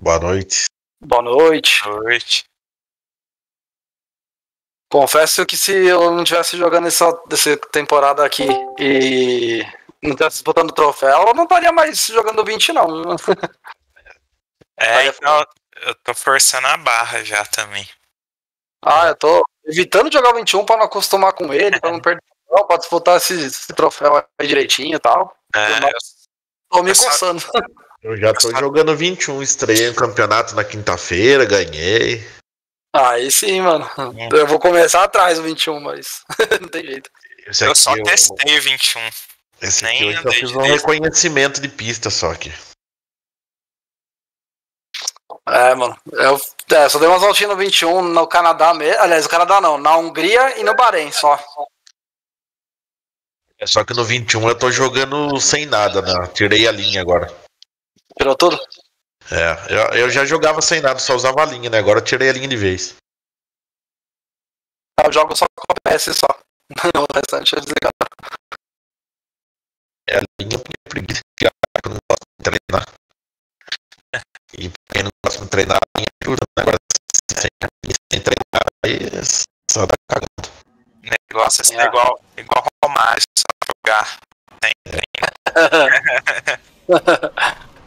Boa noite. Boa noite. Boa noite. Confesso que se eu não estivesse jogando essa temporada aqui e não estivesse disputando o troféu, eu não estaria mais jogando 20, não. Então, eu tô forçando a barra já também. Eu tô evitando jogar o 21 pra não acostumar com ele, pra não perder, pra disputar esse troféu aí direitinho e tal. Tô me coçando. Eu já tô jogando 21, estreiei um campeonato na quinta-feira, ganhei. Aí sim, mano. Eu vou começar atrás do 21, mas não tem jeito. Eu só testei o 21. Esse aqui eu só fiz um reconhecimento de pista só aqui. Mano. Eu só dei umas voltinhas no 21 no Canadá mesmo. Aliás, no Canadá não, na Hungria e no Bahrein só. Só que no 21 eu tô jogando sem nada, né? Tirei a linha agora. Tirou tudo? Eu já jogava sem nada, só usava a linha, né? Agora eu tirei a linha de vez. Eu jogo só com a PS só. O restante é desligado. A linha é preguiça, eu não gosto de treinar. E quem não gosta de treinar, a linha ajuda. Agora, sem treinar, aí só dá cagando. O negócio é ser igual Romário, só jogar sem treinar.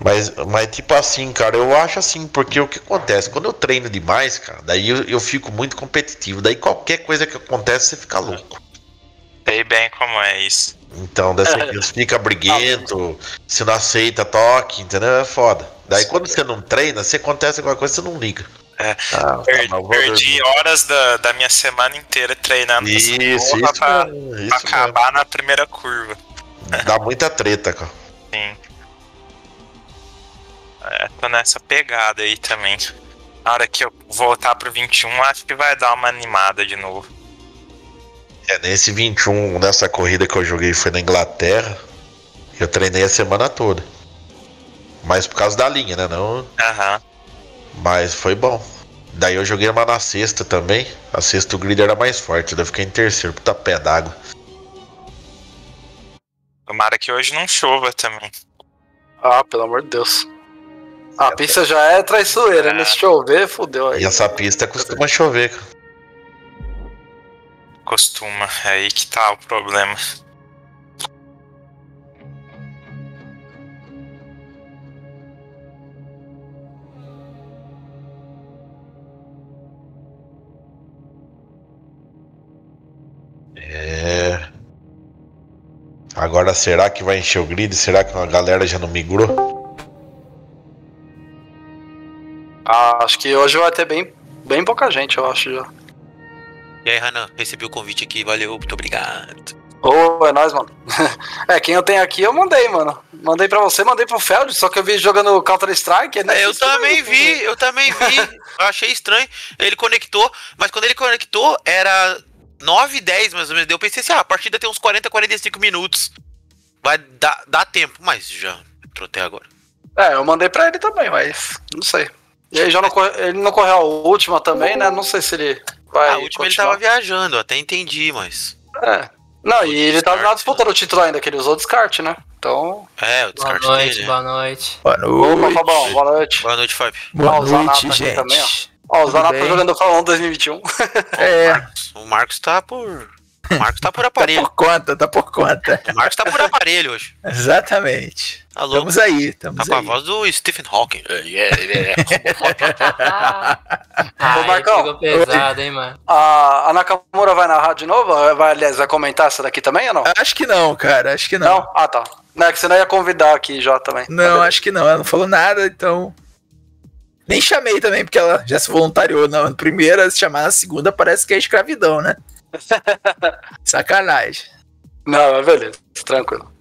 Mas tipo assim, cara, eu acho assim, porque o que acontece? Quando eu treino demais, cara, daí eu fico muito competitivo. Daí qualquer coisa que acontece, você fica louco. Sei bem como é isso. Então, dessa vez fica briguento, se não aceita toque, entendeu? É foda. Daí quando você não treina, se acontece alguma coisa, você não liga. Perdi horas da minha semana inteira treinando pra acabar na primeira curva. Dá muita treta, cara. Sim. Tô nessa pegada aí também. Na hora que eu voltar pro 21, acho que vai dar uma animada de novo. Nesse 21, nessa corrida que eu joguei foi na Inglaterra, eu treinei a semana toda. Mas por causa da linha, né? Não. Mas foi bom. Daí eu joguei uma na sexta também. A sexta o grid era mais forte, daí eu fiquei em terceiro, puta pé d'água. Tomara que hoje não chova também. Pelo amor de Deus. A pista já é traiçoeira, né? Se chover, fodeu aí. E essa pista costuma chover, cara. Costuma, é aí que tá o problema. Agora será que vai encher o grid? Será que a galera já não migrou? Acho que hoje vai ter bem pouca gente, eu acho já. E aí, Hanan, recebi o convite aqui, valeu, muito obrigado. É nóis, mano. Quem eu tenho aqui eu mandei, mano. Mandei pra você, mandei pro Feld, só que eu vi jogando Counter-Strike. Eu também vi. Eu achei estranho. Ele conectou, mas quando ele conectou era 9h10 mais ou menos. Eu pensei assim, a partida tem uns 40-45 minutos. Vai dar tempo, mas já entrou até agora. Eu mandei pra ele também, mas não sei. E aí ele não correu a última também, né? Não sei se ele vai. A última ele tava viajando, até entendi, mas. Não, e ele tava na disputa do título ainda, que ele usou o descarte, né? Então. O descarte dele. Boa noite. Opa, Fabão, boa noite. Boa noite, Fábio. Boa noite, gente. Também, o Zanato tá jogando Fórmula 1 2021. O Marcos tá por aparelho. Tá por conta. O Marcos tá por aparelho hoje. Exatamente. Alô? Estamos aí. Tá com a voz do Stephen Hawking. Ô, Marcão, pegou pesado, hein, mano. A Nakamura vai narrar de novo? Aliás, vai comentar essa daqui também ou não? Acho que não, cara. Acho que não. Não? Tá. Não, é que você não ia convidar aqui já também. Não, acho que não. Ela não falou nada, então. Nem chamei também, porque ela já se voluntariou na primeira, se chamar na segunda, parece que é escravidão, né? Sacanagem. Não, beleza, tranquilo.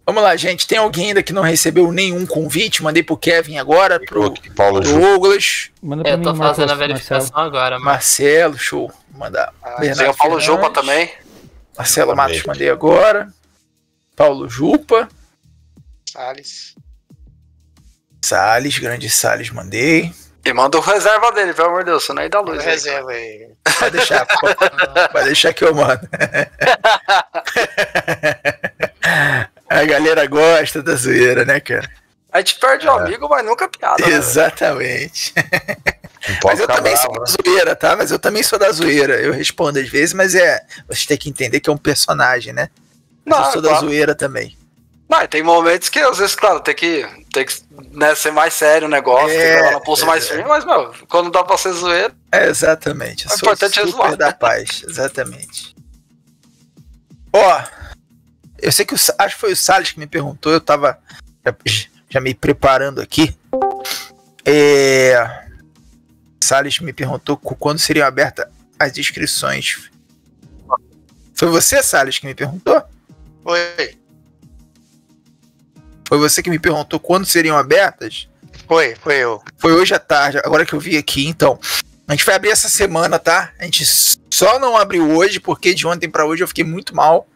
Vamos lá, gente. Tem alguém ainda que não recebeu nenhum convite? Mandei pro Kevin agora, pro Douglas. Eu tô fazendo a verificação agora, Marcelo, show. Mandar. Tem o Paulo Jupa também. Marcelo Matos, mandei agora. Paulo Jupa. Salles, grande Salles, mandei. E manda o reserva dele, pelo amor de Deus, senão aí dá luz. Reserva aí. Pode deixar que eu mando. A galera gosta da zoeira, né, cara? A gente perde o amigo, mas nunca piada. Exatamente. Mas eu também sou da zoeira, tá? Mas eu também sou da zoeira. Eu respondo às vezes, mas você tem que entender que é um personagem, né? Mas eu sou da zoeira também. Não, tem momentos que, às vezes, claro, tem que né, ser mais sério o negócio, tem que levar na pulso mais firme, mas, meu, quando dá pra ser zoeiro... exatamente. O importante é zoar. Da paz, exatamente. Ó, eu sei que acho que foi o Salles que me perguntou, eu tava já me preparando aqui. Salles me perguntou quando seriam abertas as inscrições. Foi você, Salles, que me perguntou? Foi. Foi você que me perguntou quando seriam abertas? Foi eu. Foi hoje à tarde, agora que eu vi aqui. Então, a gente vai abrir essa semana, tá? A gente só não abriu hoje, porque de ontem pra hoje eu fiquei muito mal.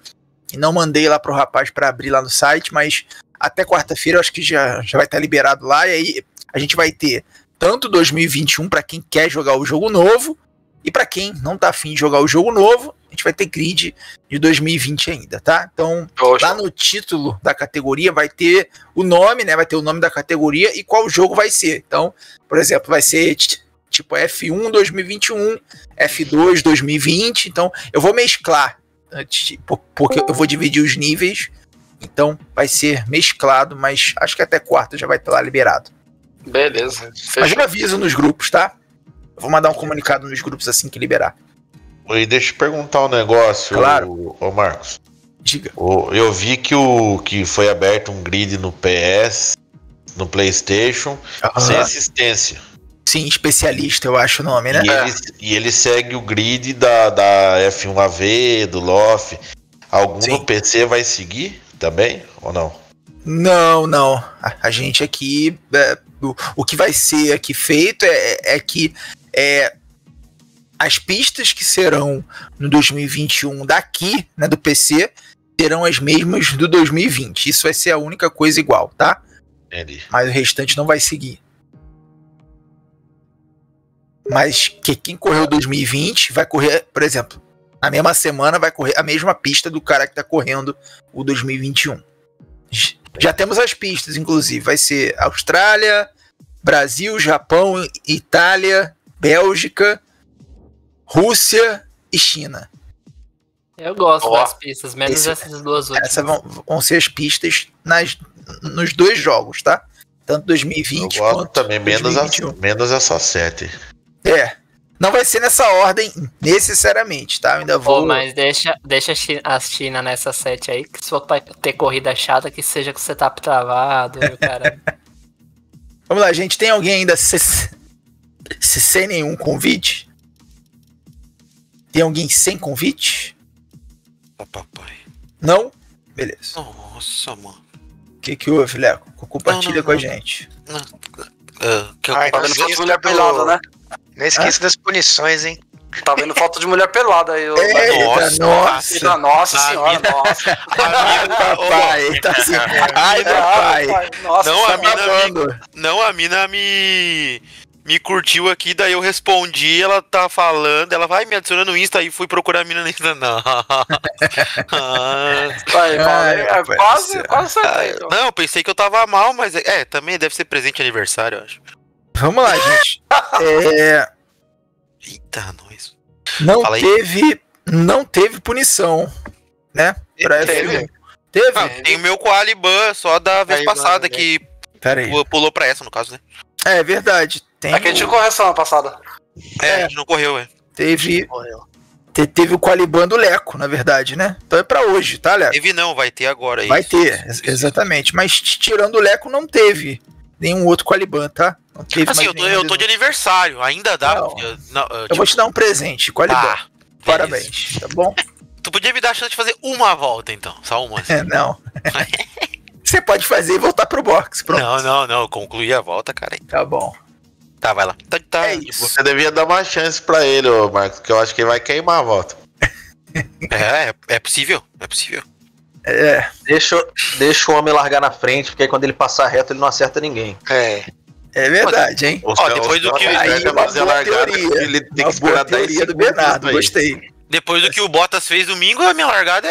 E não mandei lá pro rapaz pra abrir lá no site, mas até quarta-feira eu acho que já vai estar liberado lá. E aí a gente vai ter tanto 2021 pra quem quer jogar o jogo novo, e pra quem não tá afim de jogar o jogo novo, a gente vai ter grid de 2020 ainda, tá? Então, lá no título da categoria vai ter o nome, né? Vai ter o nome da categoria e qual jogo vai ser. Então, por exemplo, vai ser tipo F1 2021, F2 2020. Então, eu vou mesclar, porque eu vou dividir os níveis. Então, vai ser mesclado, mas acho que até quarta já vai estar lá liberado. Beleza. Mas eu aviso nos grupos, tá? Eu vou mandar um comunicado nos grupos assim que liberar. E deixa eu perguntar um negócio, claro. Ô Marcos. Diga. Eu vi que foi aberto um grid no PS, no PlayStation, sem assistência. Sim, especialista, eu acho o nome, né? E ele segue o grid da F1AV, do LoF. Algum no PC vai seguir também, ou não? Não. A gente aqui... o que vai ser aqui feito é que... as pistas que serão no 2021 daqui, né, do PC, serão as mesmas do 2020. Isso vai ser a única coisa igual, tá? Entendi. Mas o restante não vai seguir. Mas quem correu 2020 vai correr, por exemplo, na mesma semana vai correr a mesma pista do cara que tá correndo o 2021. Já temos as pistas, inclusive. Vai ser Austrália, Brasil, Japão, Itália, Bélgica, Rússia e China. Eu gosto das pistas, menos essas duas últimas. Essas vão ser as pistas nos dois jogos, tá? Tanto 2020 eu gosto quanto também, 2021. menos essa 7. Não vai ser nessa ordem necessariamente, tá? Eu ainda vou... mas deixa a China nessa 7 aí, que se for ter corrida chata, que seja com o setup travado, cara. Vamos lá, gente. Tem alguém ainda sem nenhum convite? Tem alguém sem convite? Papai. Não? Beleza. Nossa, mano. O que houve, Leco? Compartilha com a gente. Tá vendo foto de mulher pelada, né? Não esqueça das punições, hein? Tá vendo foto de mulher pelada aí. Nossa senhora, nossa. Papai, tá assim. Ai, papai. Nossa, a mina me curtiu aqui, daí eu respondi, ela tá falando, ela vai me adicionando no Insta e fui procurar a mina no Insta. Não. Quase acertei. Não, eu pensei que eu tava mal, mas também deve ser presente de aniversário, eu acho. Vamos lá, gente. Eita, nós. Não teve punição, né? Pra Teve. Teve? Tem o meu Qualiban só da vez passada que pulou pra essa, no caso, né? É verdade. Tem que a gente não correu semana passada. A gente não correu, Teve o Qualiban do Leco, na verdade, né? Então é pra hoje, tá, Leco? Teve não, vai ter agora. Vai ter, exatamente. Mas tirando o Leco, não teve nenhum outro Qualiban, tá? Não teve assim, eu tô de aniversário, ainda dá. Eu vou te dar um presente, Qualiban. Parabéns, tá bom? Tu podia me dar a chance de fazer uma volta, então. Só uma. Assim. Não. Você pode fazer e voltar pro box, pronto. Não. Concluir a volta, cara. Tá bom. Tá, vai lá. Tá. É isso. Você devia dar uma chance pra ele, Marcos, que eu acho que ele vai queimar a volta. É possível. Deixa o homem largar na frente, porque aí quando ele passar reto ele não acerta ninguém. É verdade, hein? Depois do que ele tem que esperar 10 segundos do Bernardo, gostei. Depois do que o Bottas fez domingo, a minha largada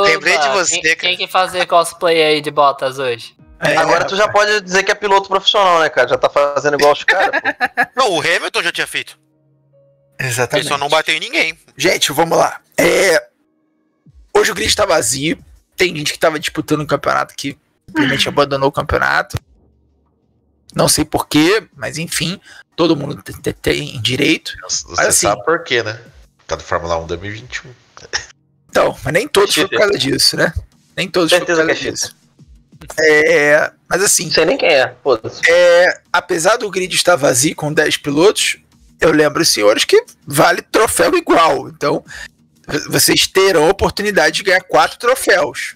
Lembrei de você, quem que fazer cosplay aí de Bottas hoje? Agora tu já pode dizer que é piloto profissional, né, cara? Já tá fazendo igual os caras. Não, o Hamilton já tinha feito. Exatamente. Ele só não bateu em ninguém. Gente, vamos lá. Hoje o grid tá vazio. Tem gente que tava disputando o campeonato que simplesmente abandonou o campeonato. Não sei porquê, mas enfim, todo mundo tem direito. Você assim, sabe por quê, né? Tá do Fórmula 1 2021. Então, mas nem todos foi por causa disso, né? Nem todos foi por causa disso. Mas assim... Não sei nem quem é, foda-se. Apesar do grid estar vazio com 10 pilotos, eu lembro, senhores, que vale troféu igual. Então, vocês terão a oportunidade de ganhar 4 troféus.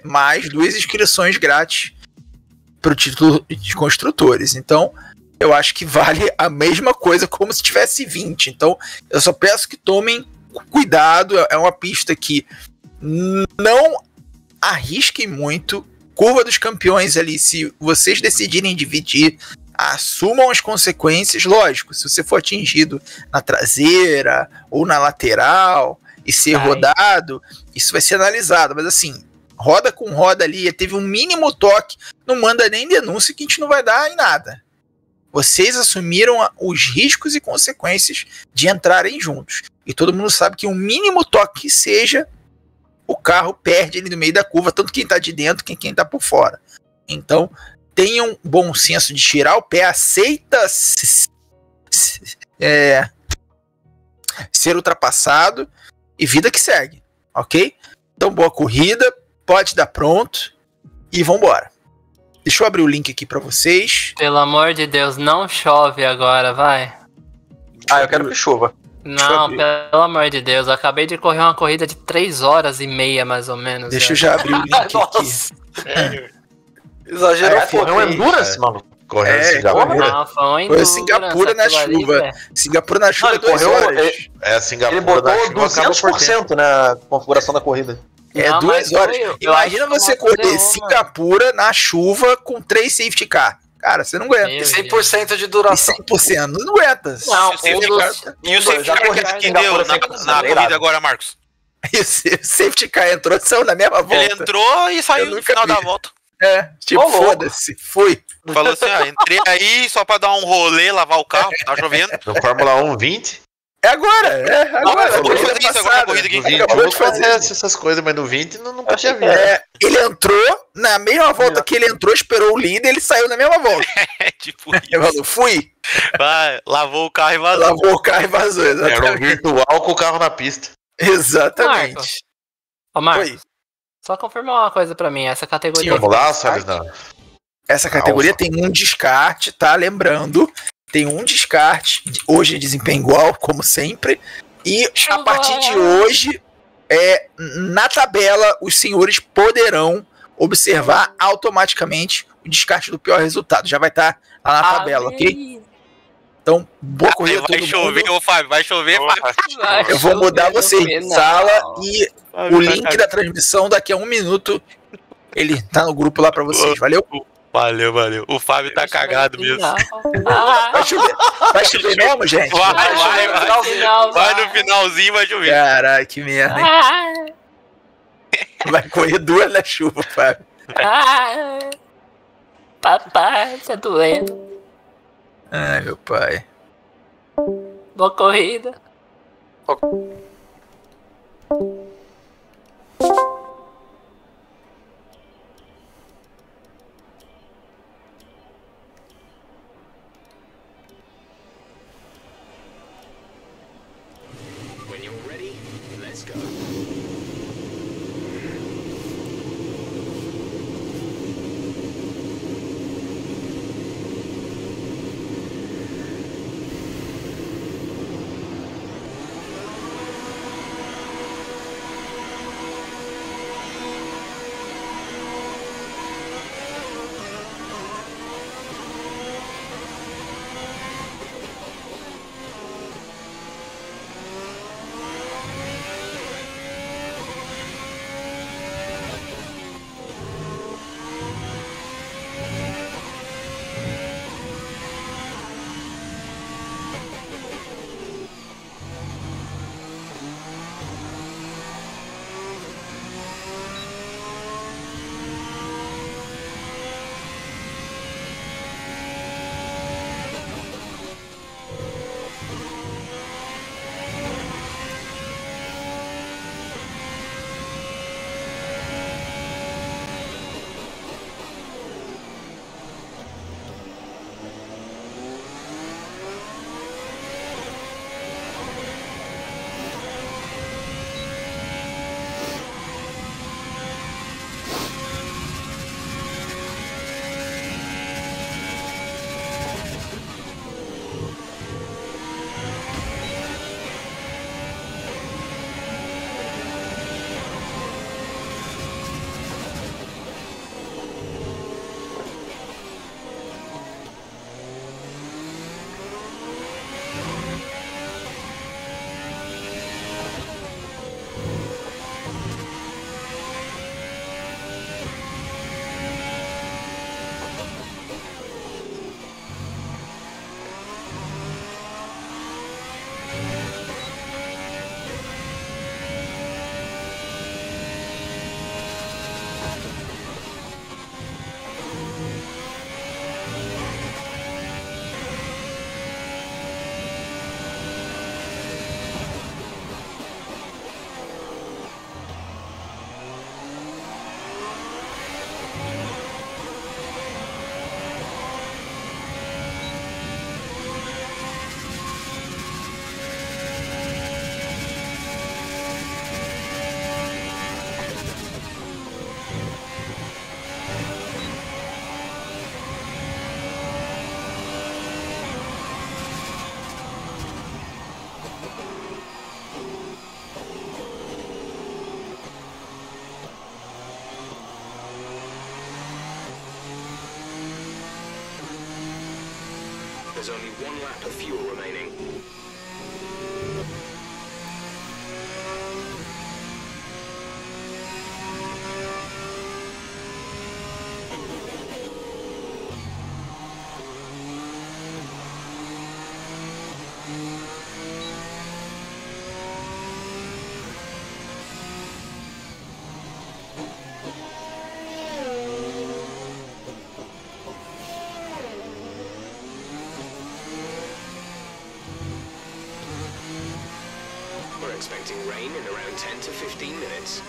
Mais 2 inscrições grátis para o título de construtores. Então, eu acho que vale a mesma coisa como se tivesse 20. Então, eu só peço que tomem cuidado. É uma pista que não arrisquem muito. Curva dos campeões ali, se vocês decidirem dividir, assumam as consequências. Lógico, se você for atingido na traseira ou na lateral e ser rodado, isso vai ser analisado. Mas assim, roda com roda ali, teve um mínimo toque, não manda nem denúncia que a gente não vai dar em nada. Vocês assumiram os riscos e consequências de entrarem juntos. E todo mundo sabe que um mínimo toque que seja, o carro perde ali no meio da curva, tanto quem tá de dentro quanto quem tá por fora. Então, tenham bom senso de tirar o pé, aceita ser ultrapassado e vida que segue, ok? Então, boa corrida, pode dar pronto e vambora. Deixa eu abrir o link aqui pra vocês. Pelo amor de Deus, não chove agora, vai. Eu quero que chova. Não, pelo amor de Deus, eu acabei de correr uma corrida de 3 horas e meia, mais ou menos. Deixa eu já abrir o link aqui. Exagerou. Correu Endurance, maluco. Correu Singapura. Não, foi Singapura na chuva. Singapura na chuva, 2 horas. Singapura ele botou na chuva, 200% na configuração da corrida. 2 horas. Imagina você correr Singapura na chuva com 3 safety car. Cara, você não aguenta. E 100% de duração. E 100%, não aguenta. Não, e o safety car quem deu na corrida agora, Marcos? O safety car entrou e saiu na mesma volta. Ele entrou e saiu no final da volta. Foda-se, fui. Falou assim, entrei aí só pra dar um rolê, lavar o carro, tá chovendo. No Fórmula 1 20? É agora. Acabou de fazer isso agora na corrida aqui. Acabou de fazer essas coisas, mas no 20 nunca tinha visto. Ele entrou, na mesma volta que ele entrou, esperou o líder, ele saiu na mesma volta. Tipo isso. Eu falou, fui. Vai, lavou o carro e vazou. Exatamente. Era um virtual com o carro na pista. Exatamente. Ô, Marcos, só confirmar uma coisa pra mim, essa categoria... Vamos lá, Salles, não. Essa categoria tem um descarte, tá? Lembrando, tem um descarte, hoje desempenho igual, como sempre, e a partir de hoje, na tabela, os senhores poderão observar automaticamente o descarte do pior resultado, já vai estar lá na tabela, ok? Então, boa corrida todo mundo. Vai chover, ô Fábio, vai chover, Fábio. Eu vou mudar vocês de sala e o link da transmissão daqui a 1 minuto, ele tá no grupo lá pra vocês, valeu? Valeu. O Fábio tá cagado mesmo. Vai chover mesmo, gente? Vai no finalzinho, vai chover. Caralho, que merda, hein? Vai correr 2 na chuva, Fábio. Papai, tá doendo. Ai, meu pai. Boa corrida. There's only one lap of fuel remaining. We're expecting rain in around 10 to 15 minutes.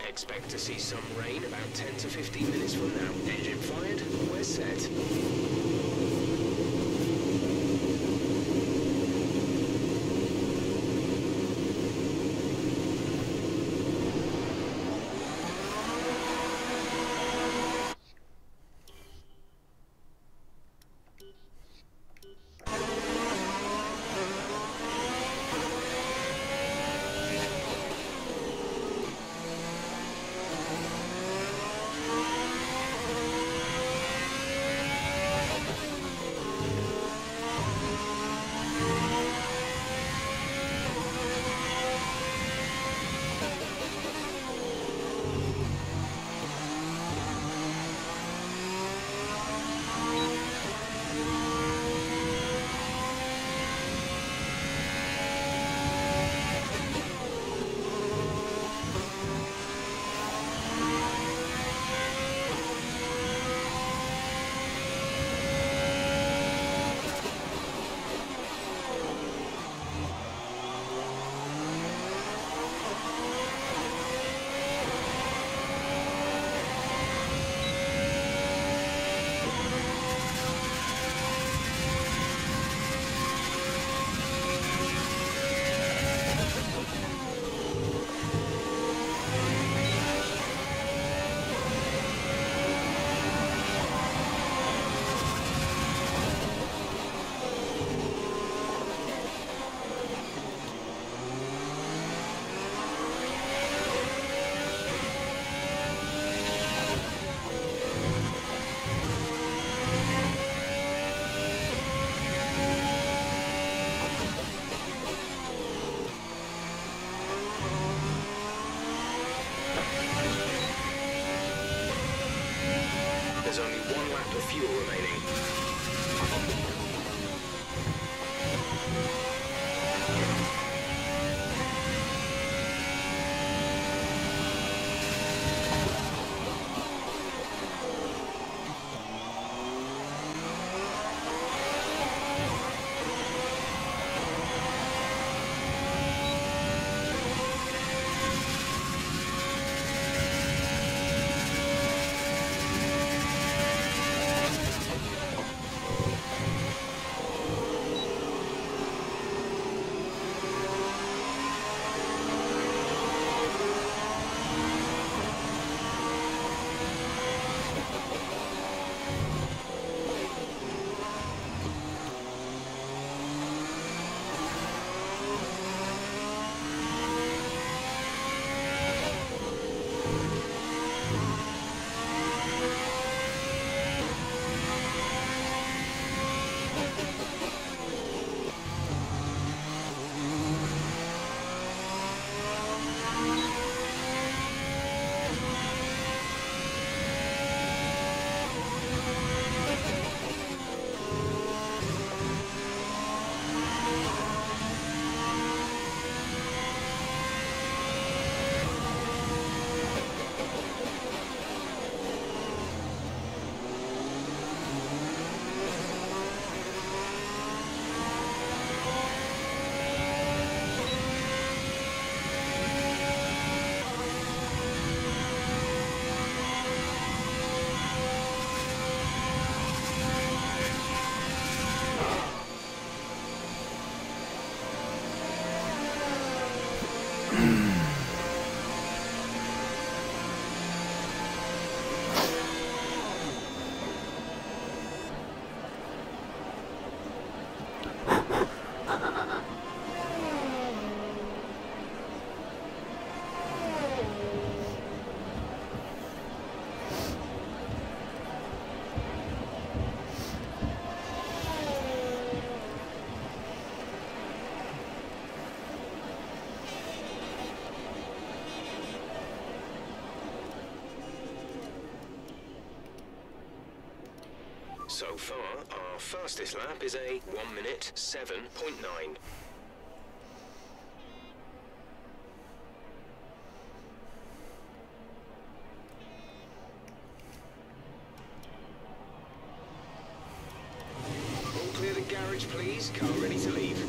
Expect to see some rain about 10 to 15 minutes from now. Engine fired, we're set. There's only one lap of fuel remaining. So far, our fastest lap is a 1 minute 7.9. All clear the garage, please. Car ready to leave.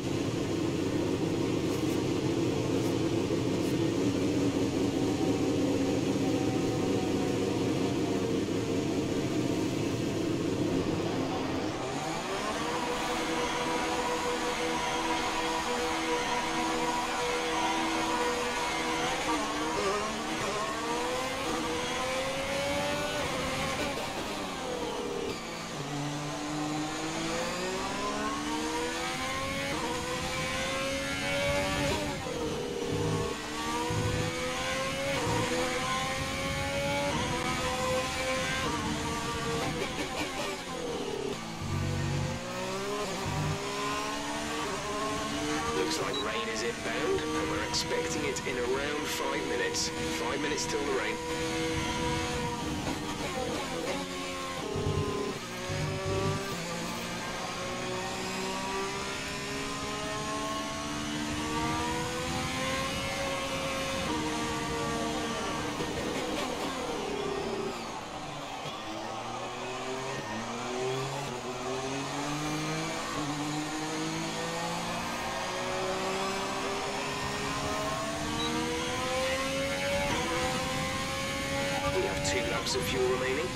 Looks like rain is inbound, and we're expecting it in around 5 minutes. 5 minutes till the rain. We have 2 laps of fuel remaining.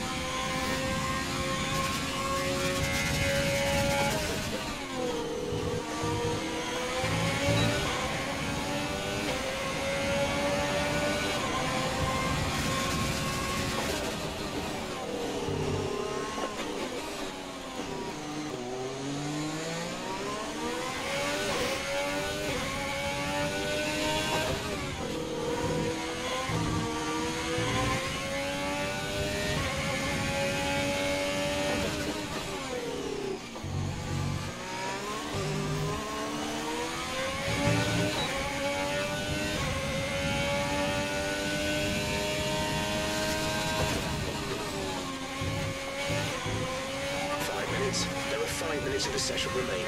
There are 5 minutes of the session remaining.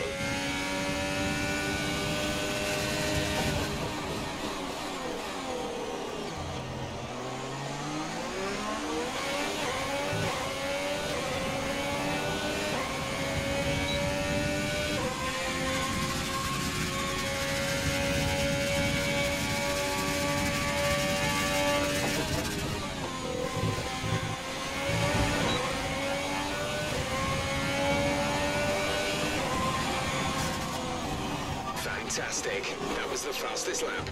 Fantastic. That was the fastest lap.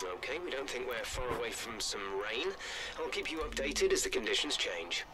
Okay, we don't think we're far away from some rain. I'll keep you updated as the conditions change.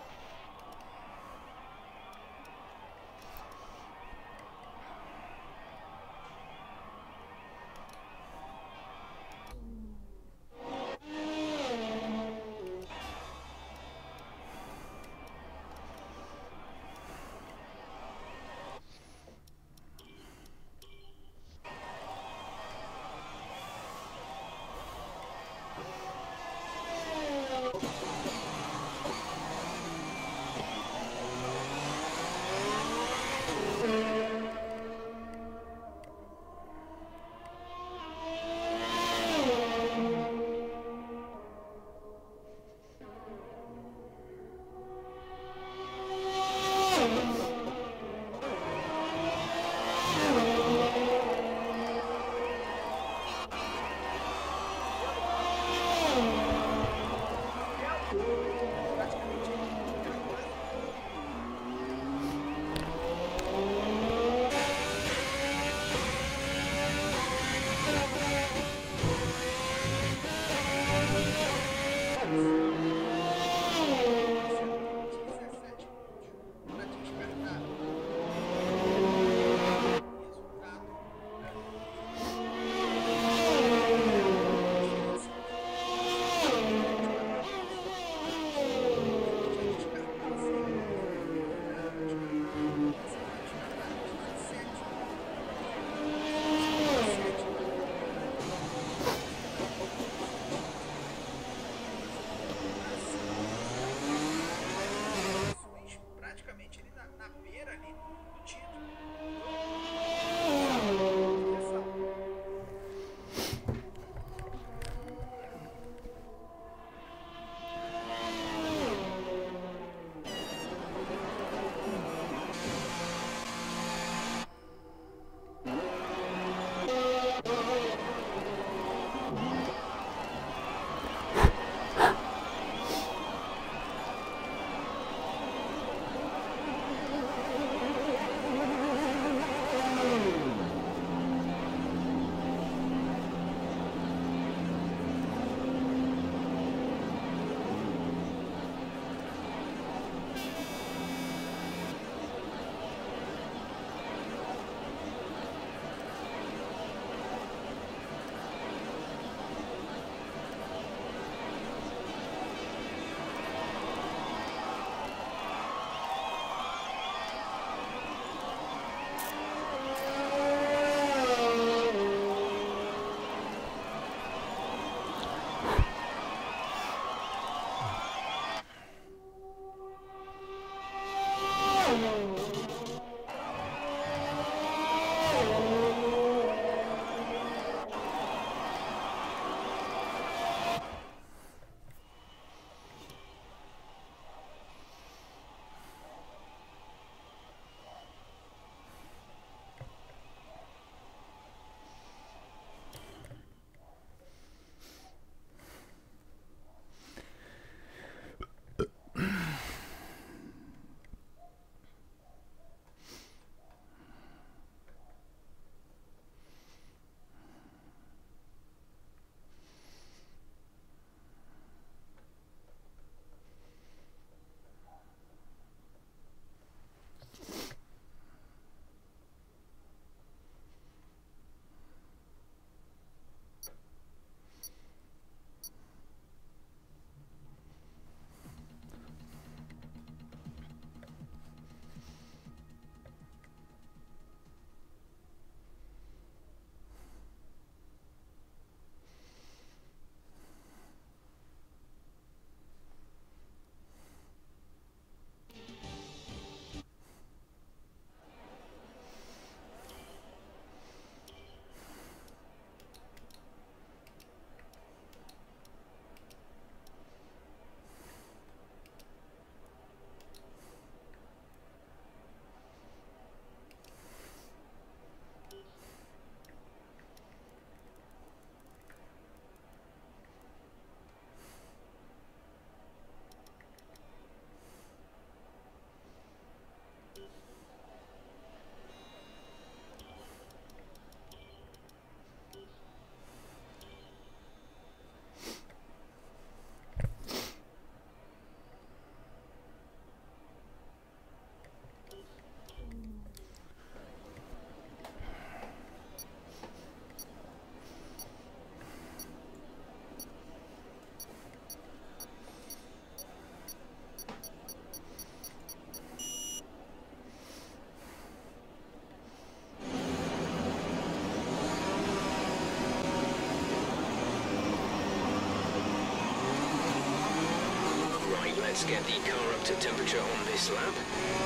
Let's get the car up to temperature on this lap.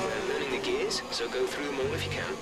We're learning the gears, so go through them all if you can.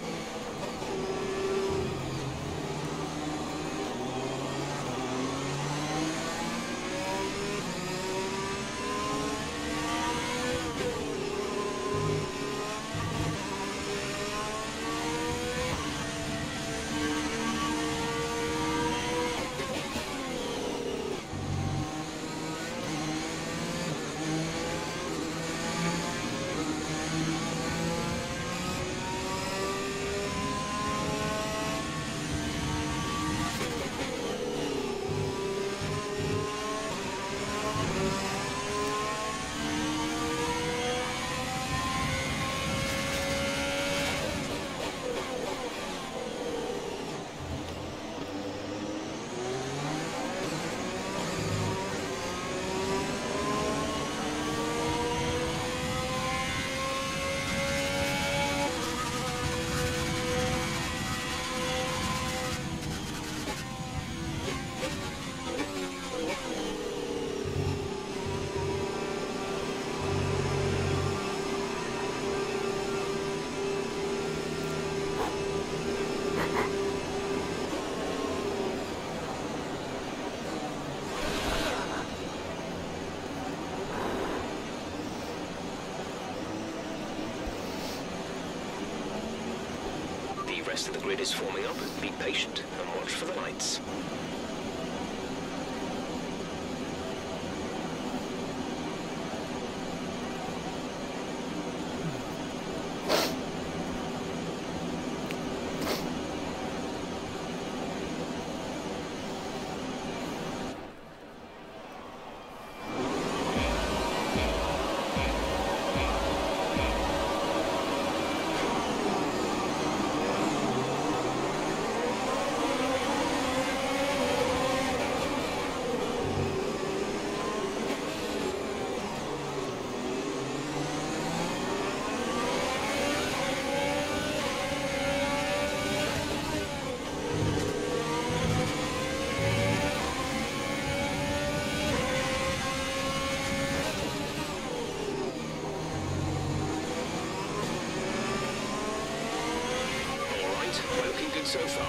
The rest of the grid is forming up. Be patient and watch for the lights. We're looking good so far.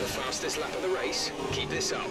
Fastest lap of the race. Keep this up.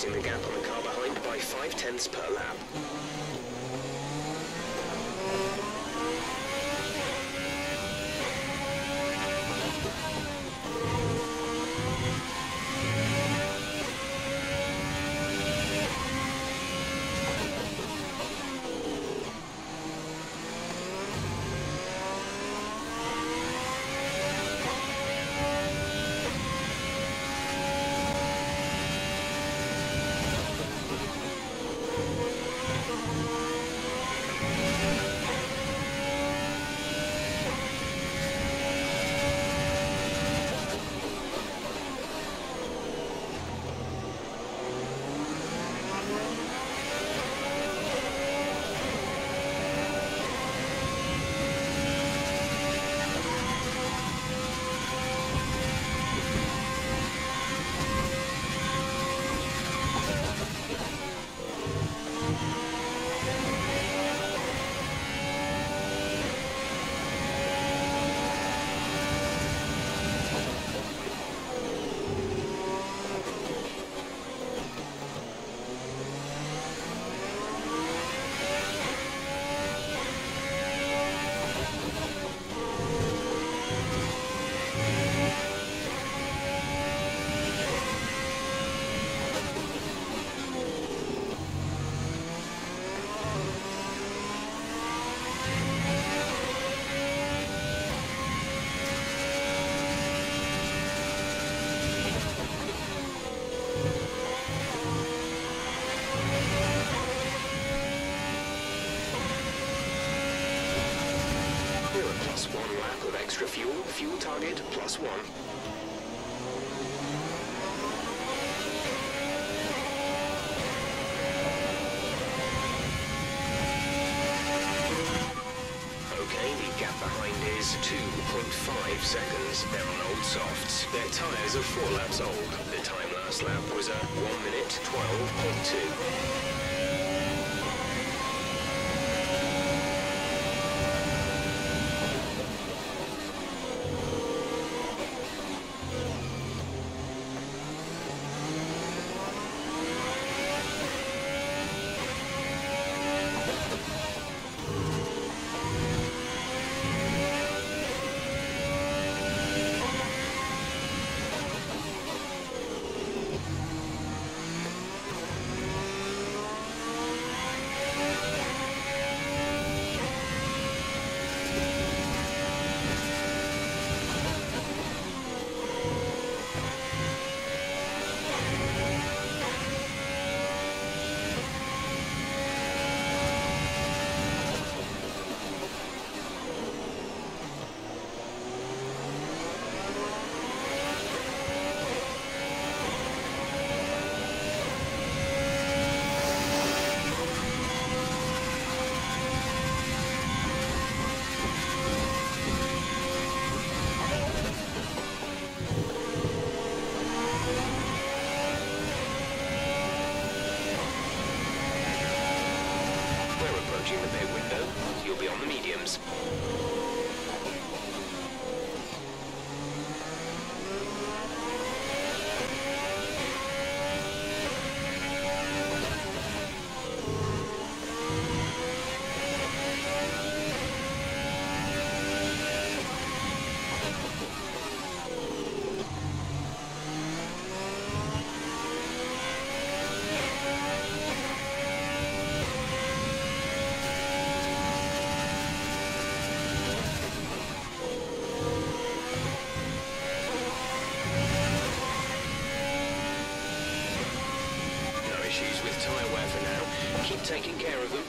reducing the gap on the car behind by 0.5 per lap. Extra fuel, fuel target +1. Okay, the gap behind is 2.5 seconds. They're on old softs. Their tyres are 4 laps old. The time last lap was a 1 minute 12.2. The pit window, you'll be on the mediums. Tyre wear for now. Keep taking care of them.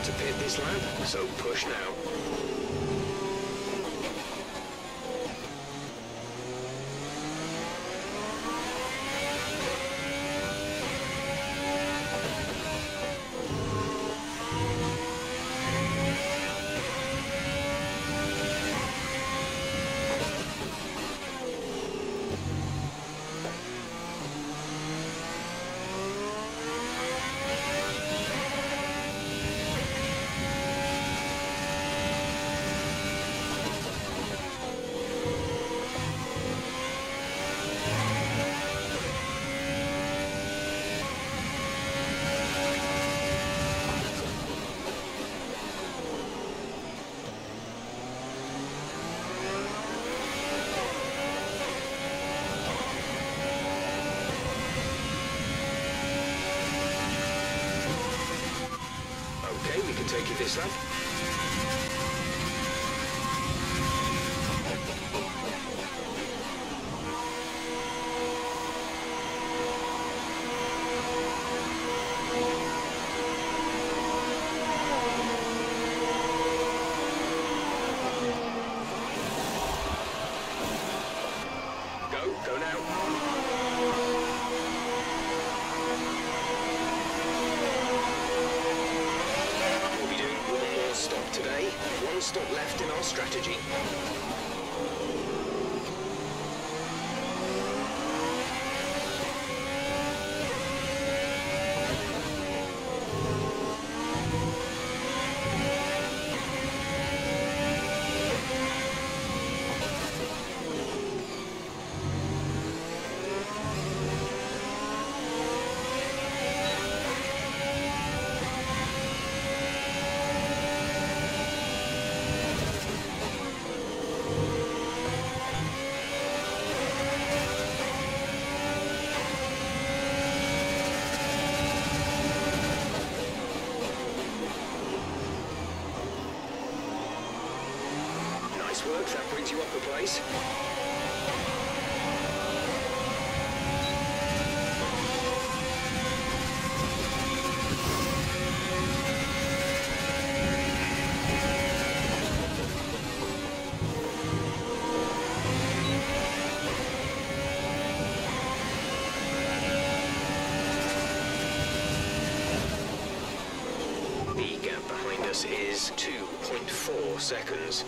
to pit this lap, so push now. Okay, we can take you this lap. Go now. We'll be doing one more stop today. One stop left in our strategy. Nice work, that brings you up a place. The gap behind us is 2.4 seconds.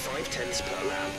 0.5 per lap.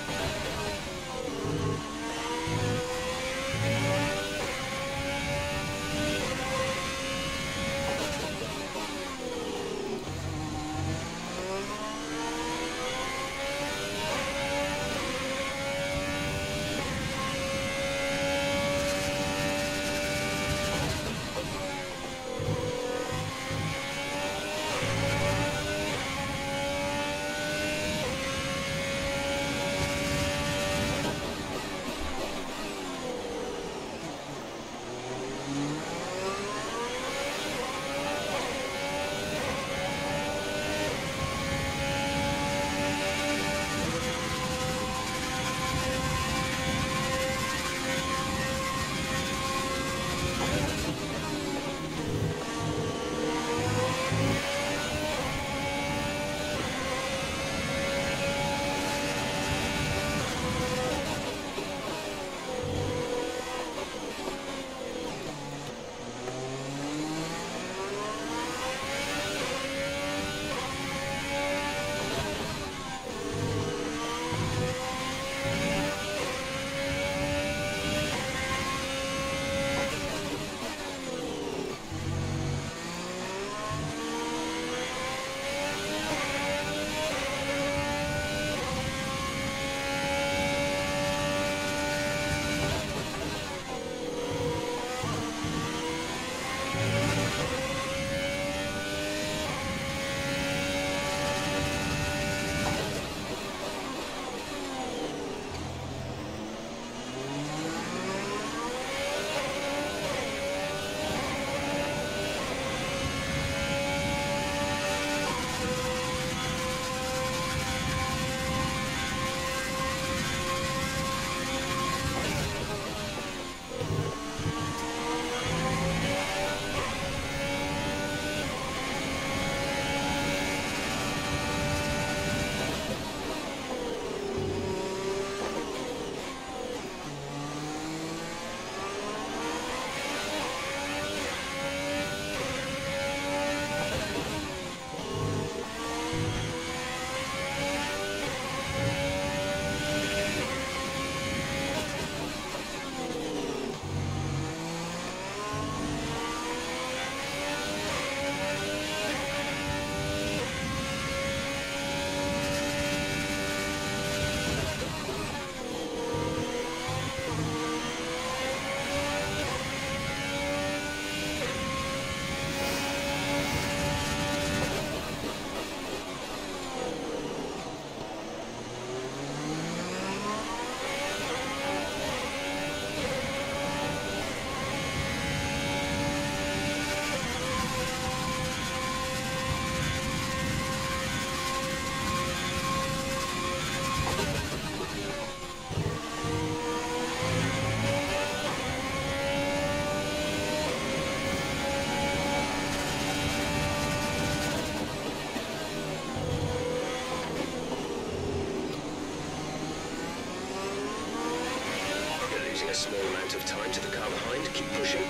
A small amount of time to the car behind. Keep pushing.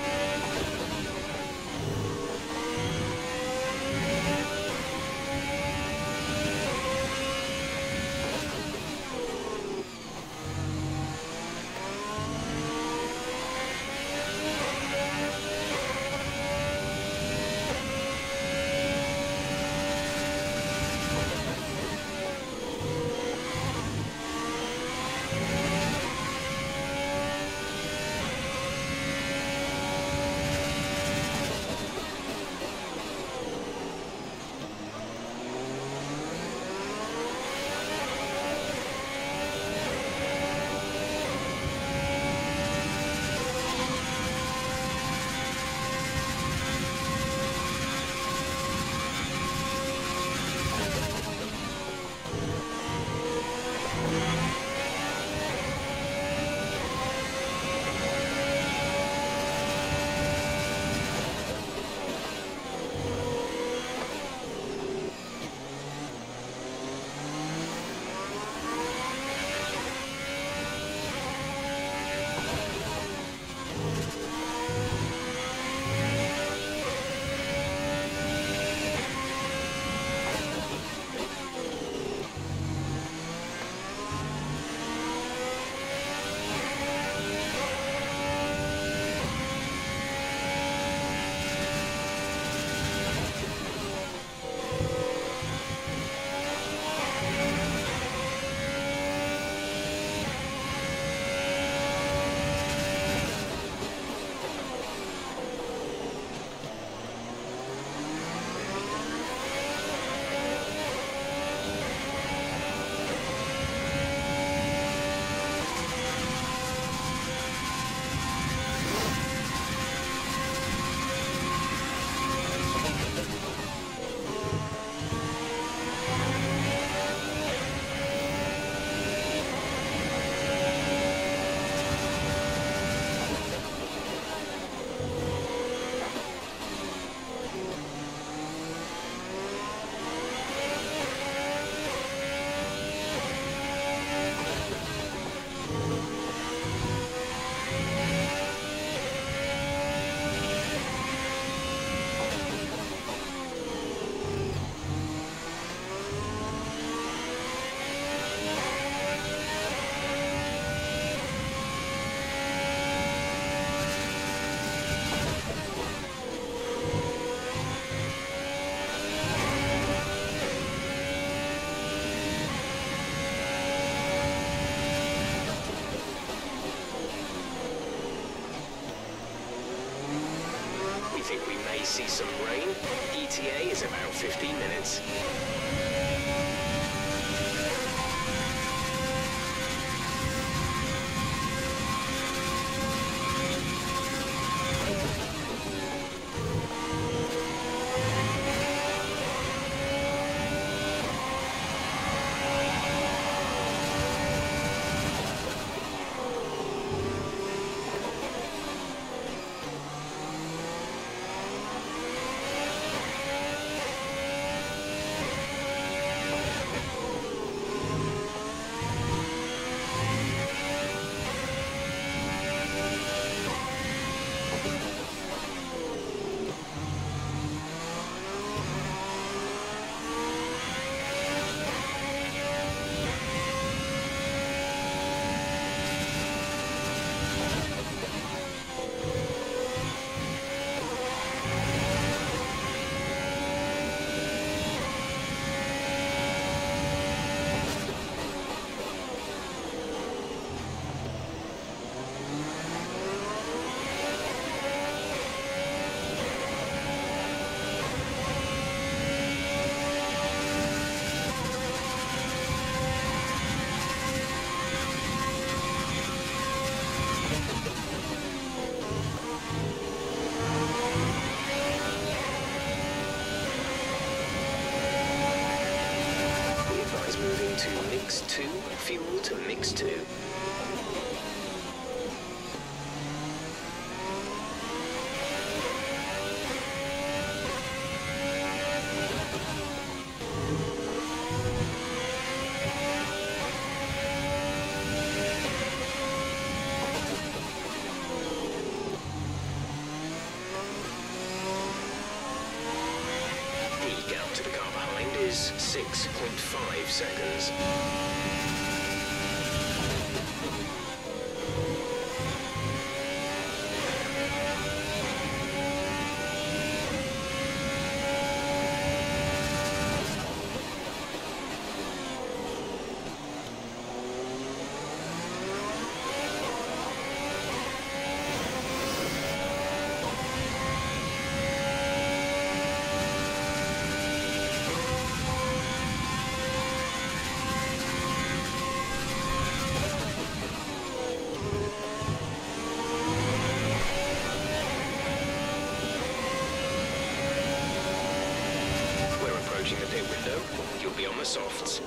may see some rain. ETA is about 15 minutes. Mix 2, fuel to Mix 2. The gap to the car behind is 6.5 seconds. Approaching the pit window, you'll be on the softs.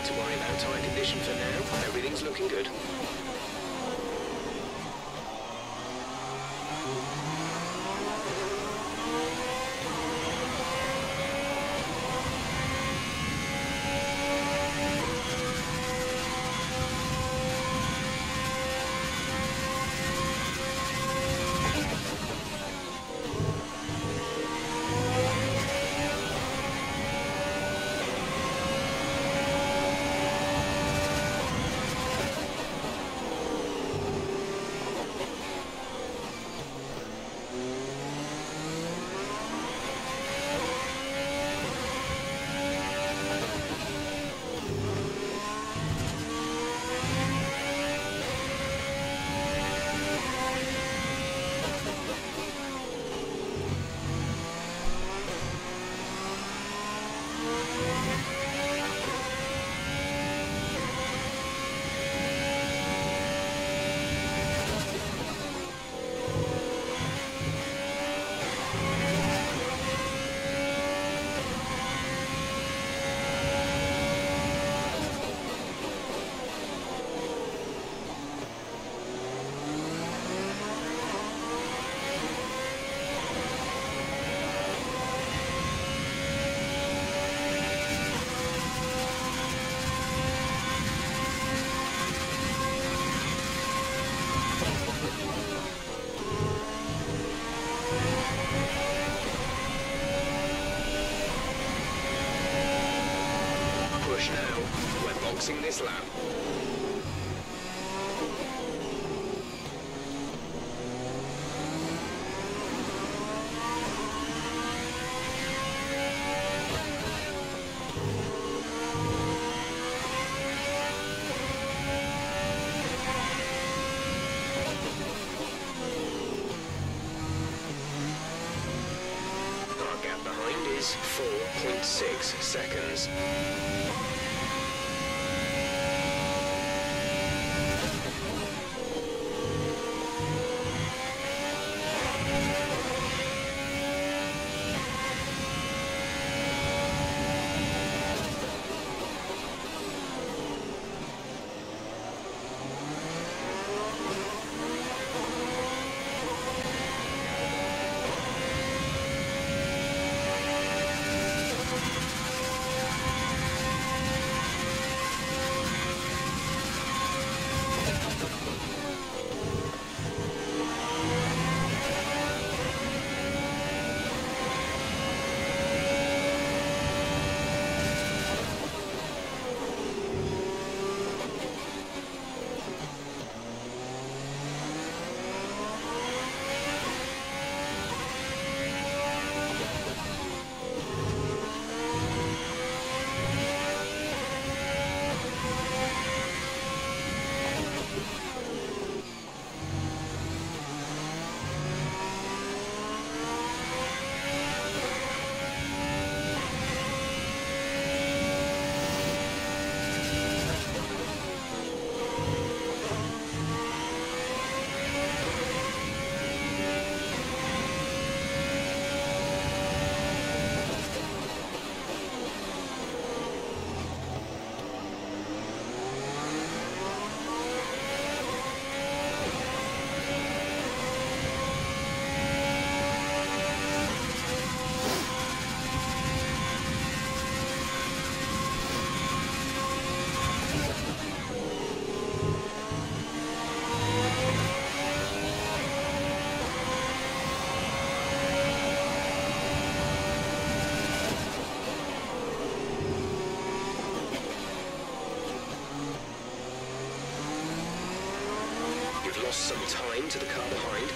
To worry about tire condition for now. Everything's looking good. push now. We're boxing this lap. Our gap behind is 4.6 seconds. You've lost some time to the car behind.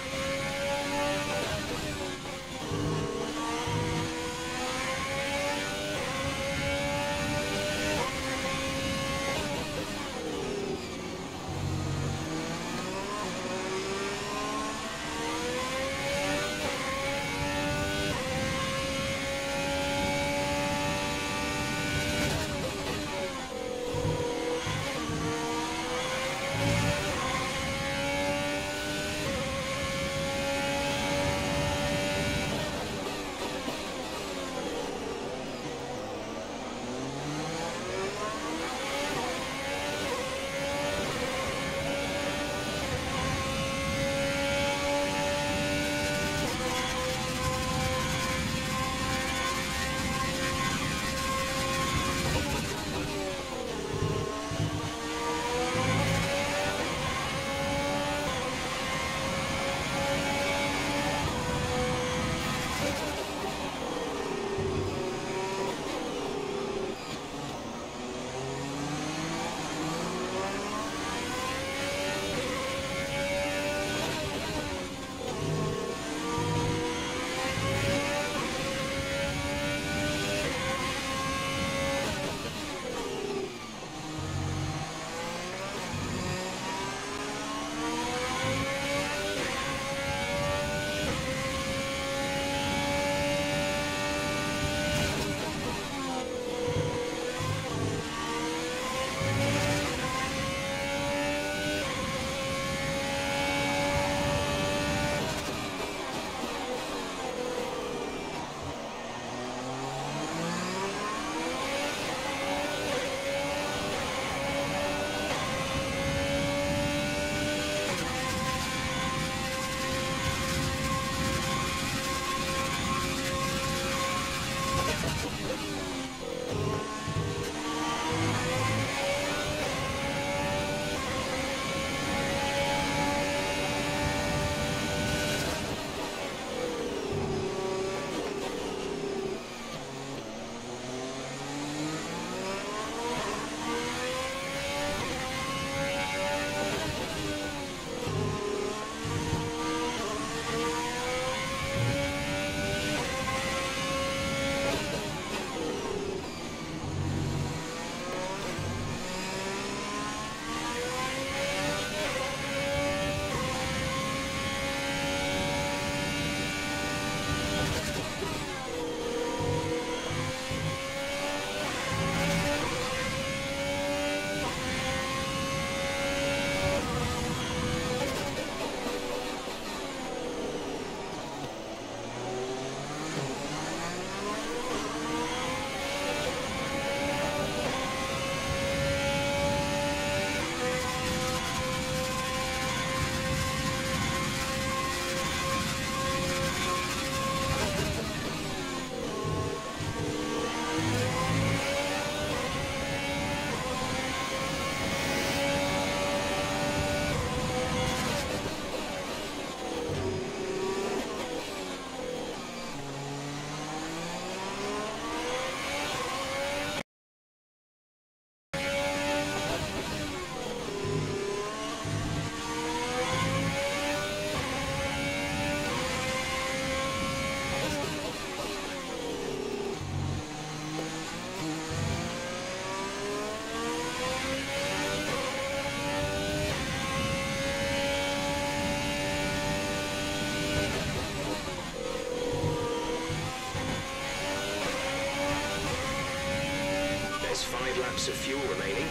laps of fuel remaining.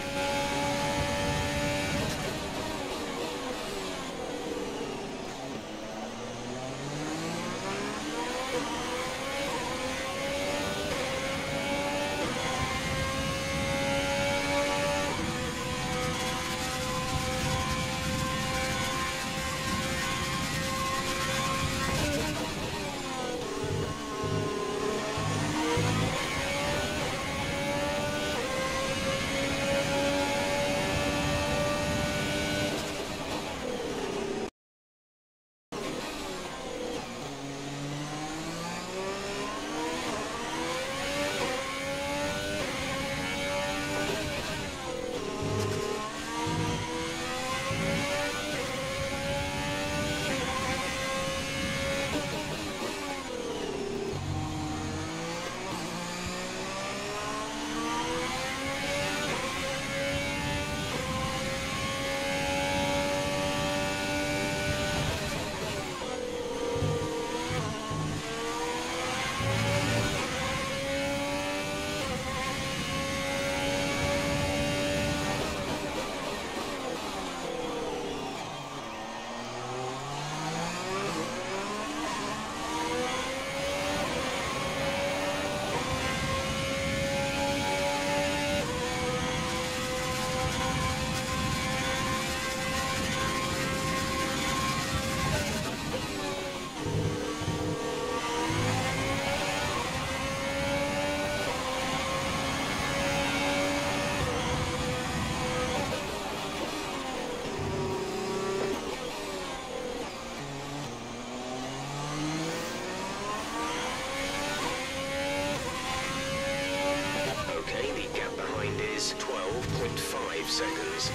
is 12.5 seconds.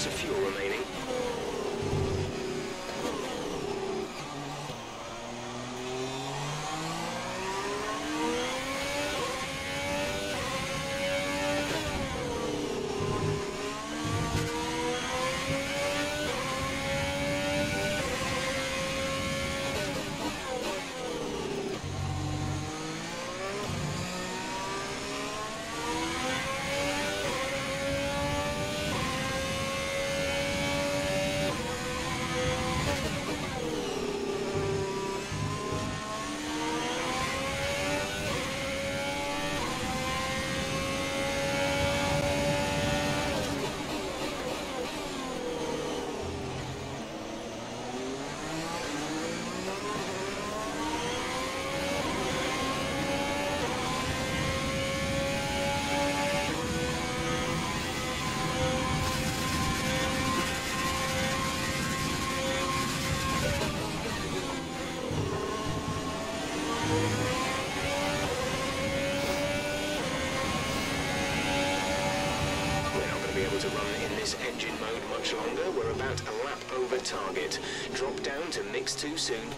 Of fuel remaining. To run in this engine mode much longer. We're about a lap over target. Drop down to mix 2 soon.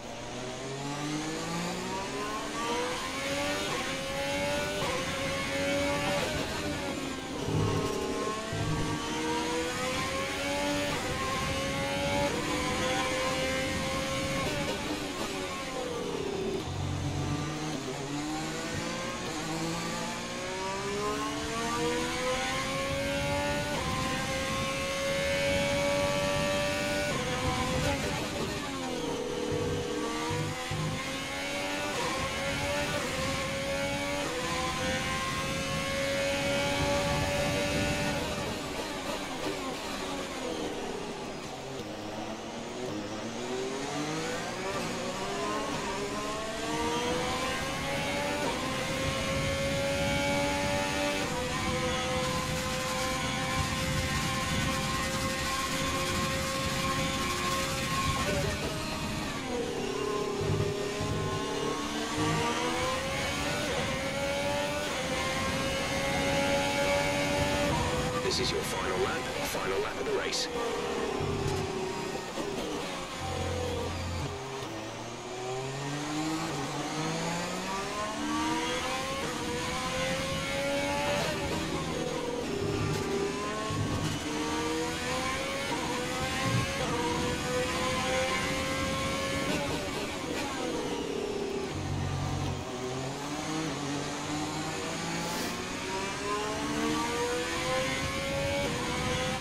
This is your final lap of the race.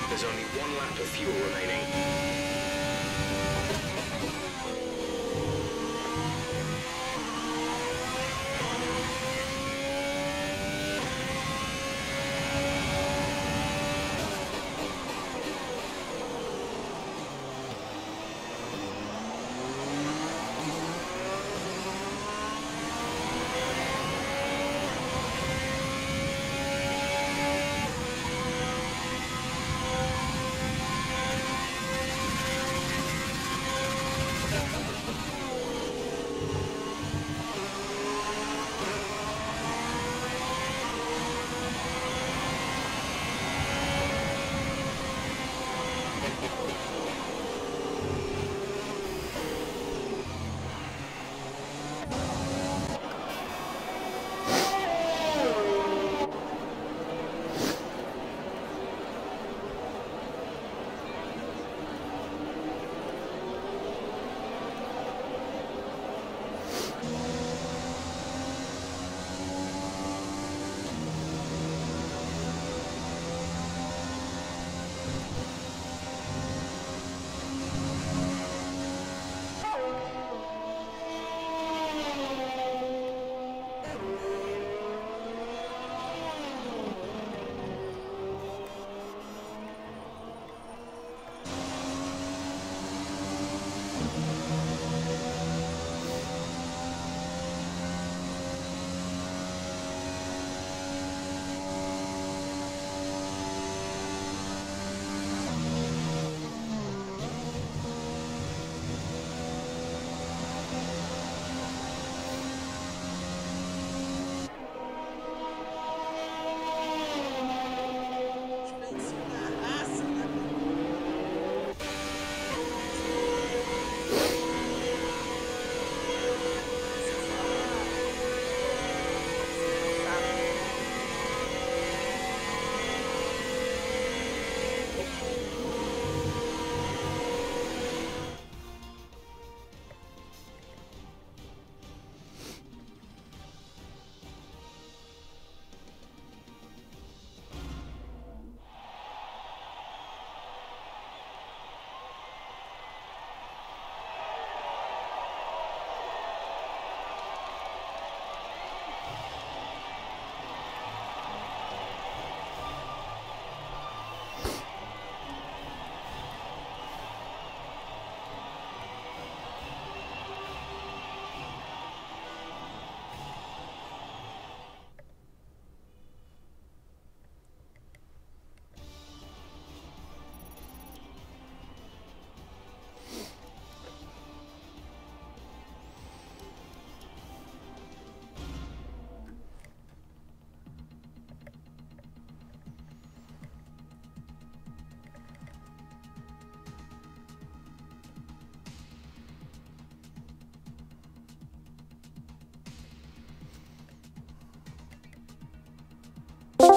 There's only one lap of fuel remaining.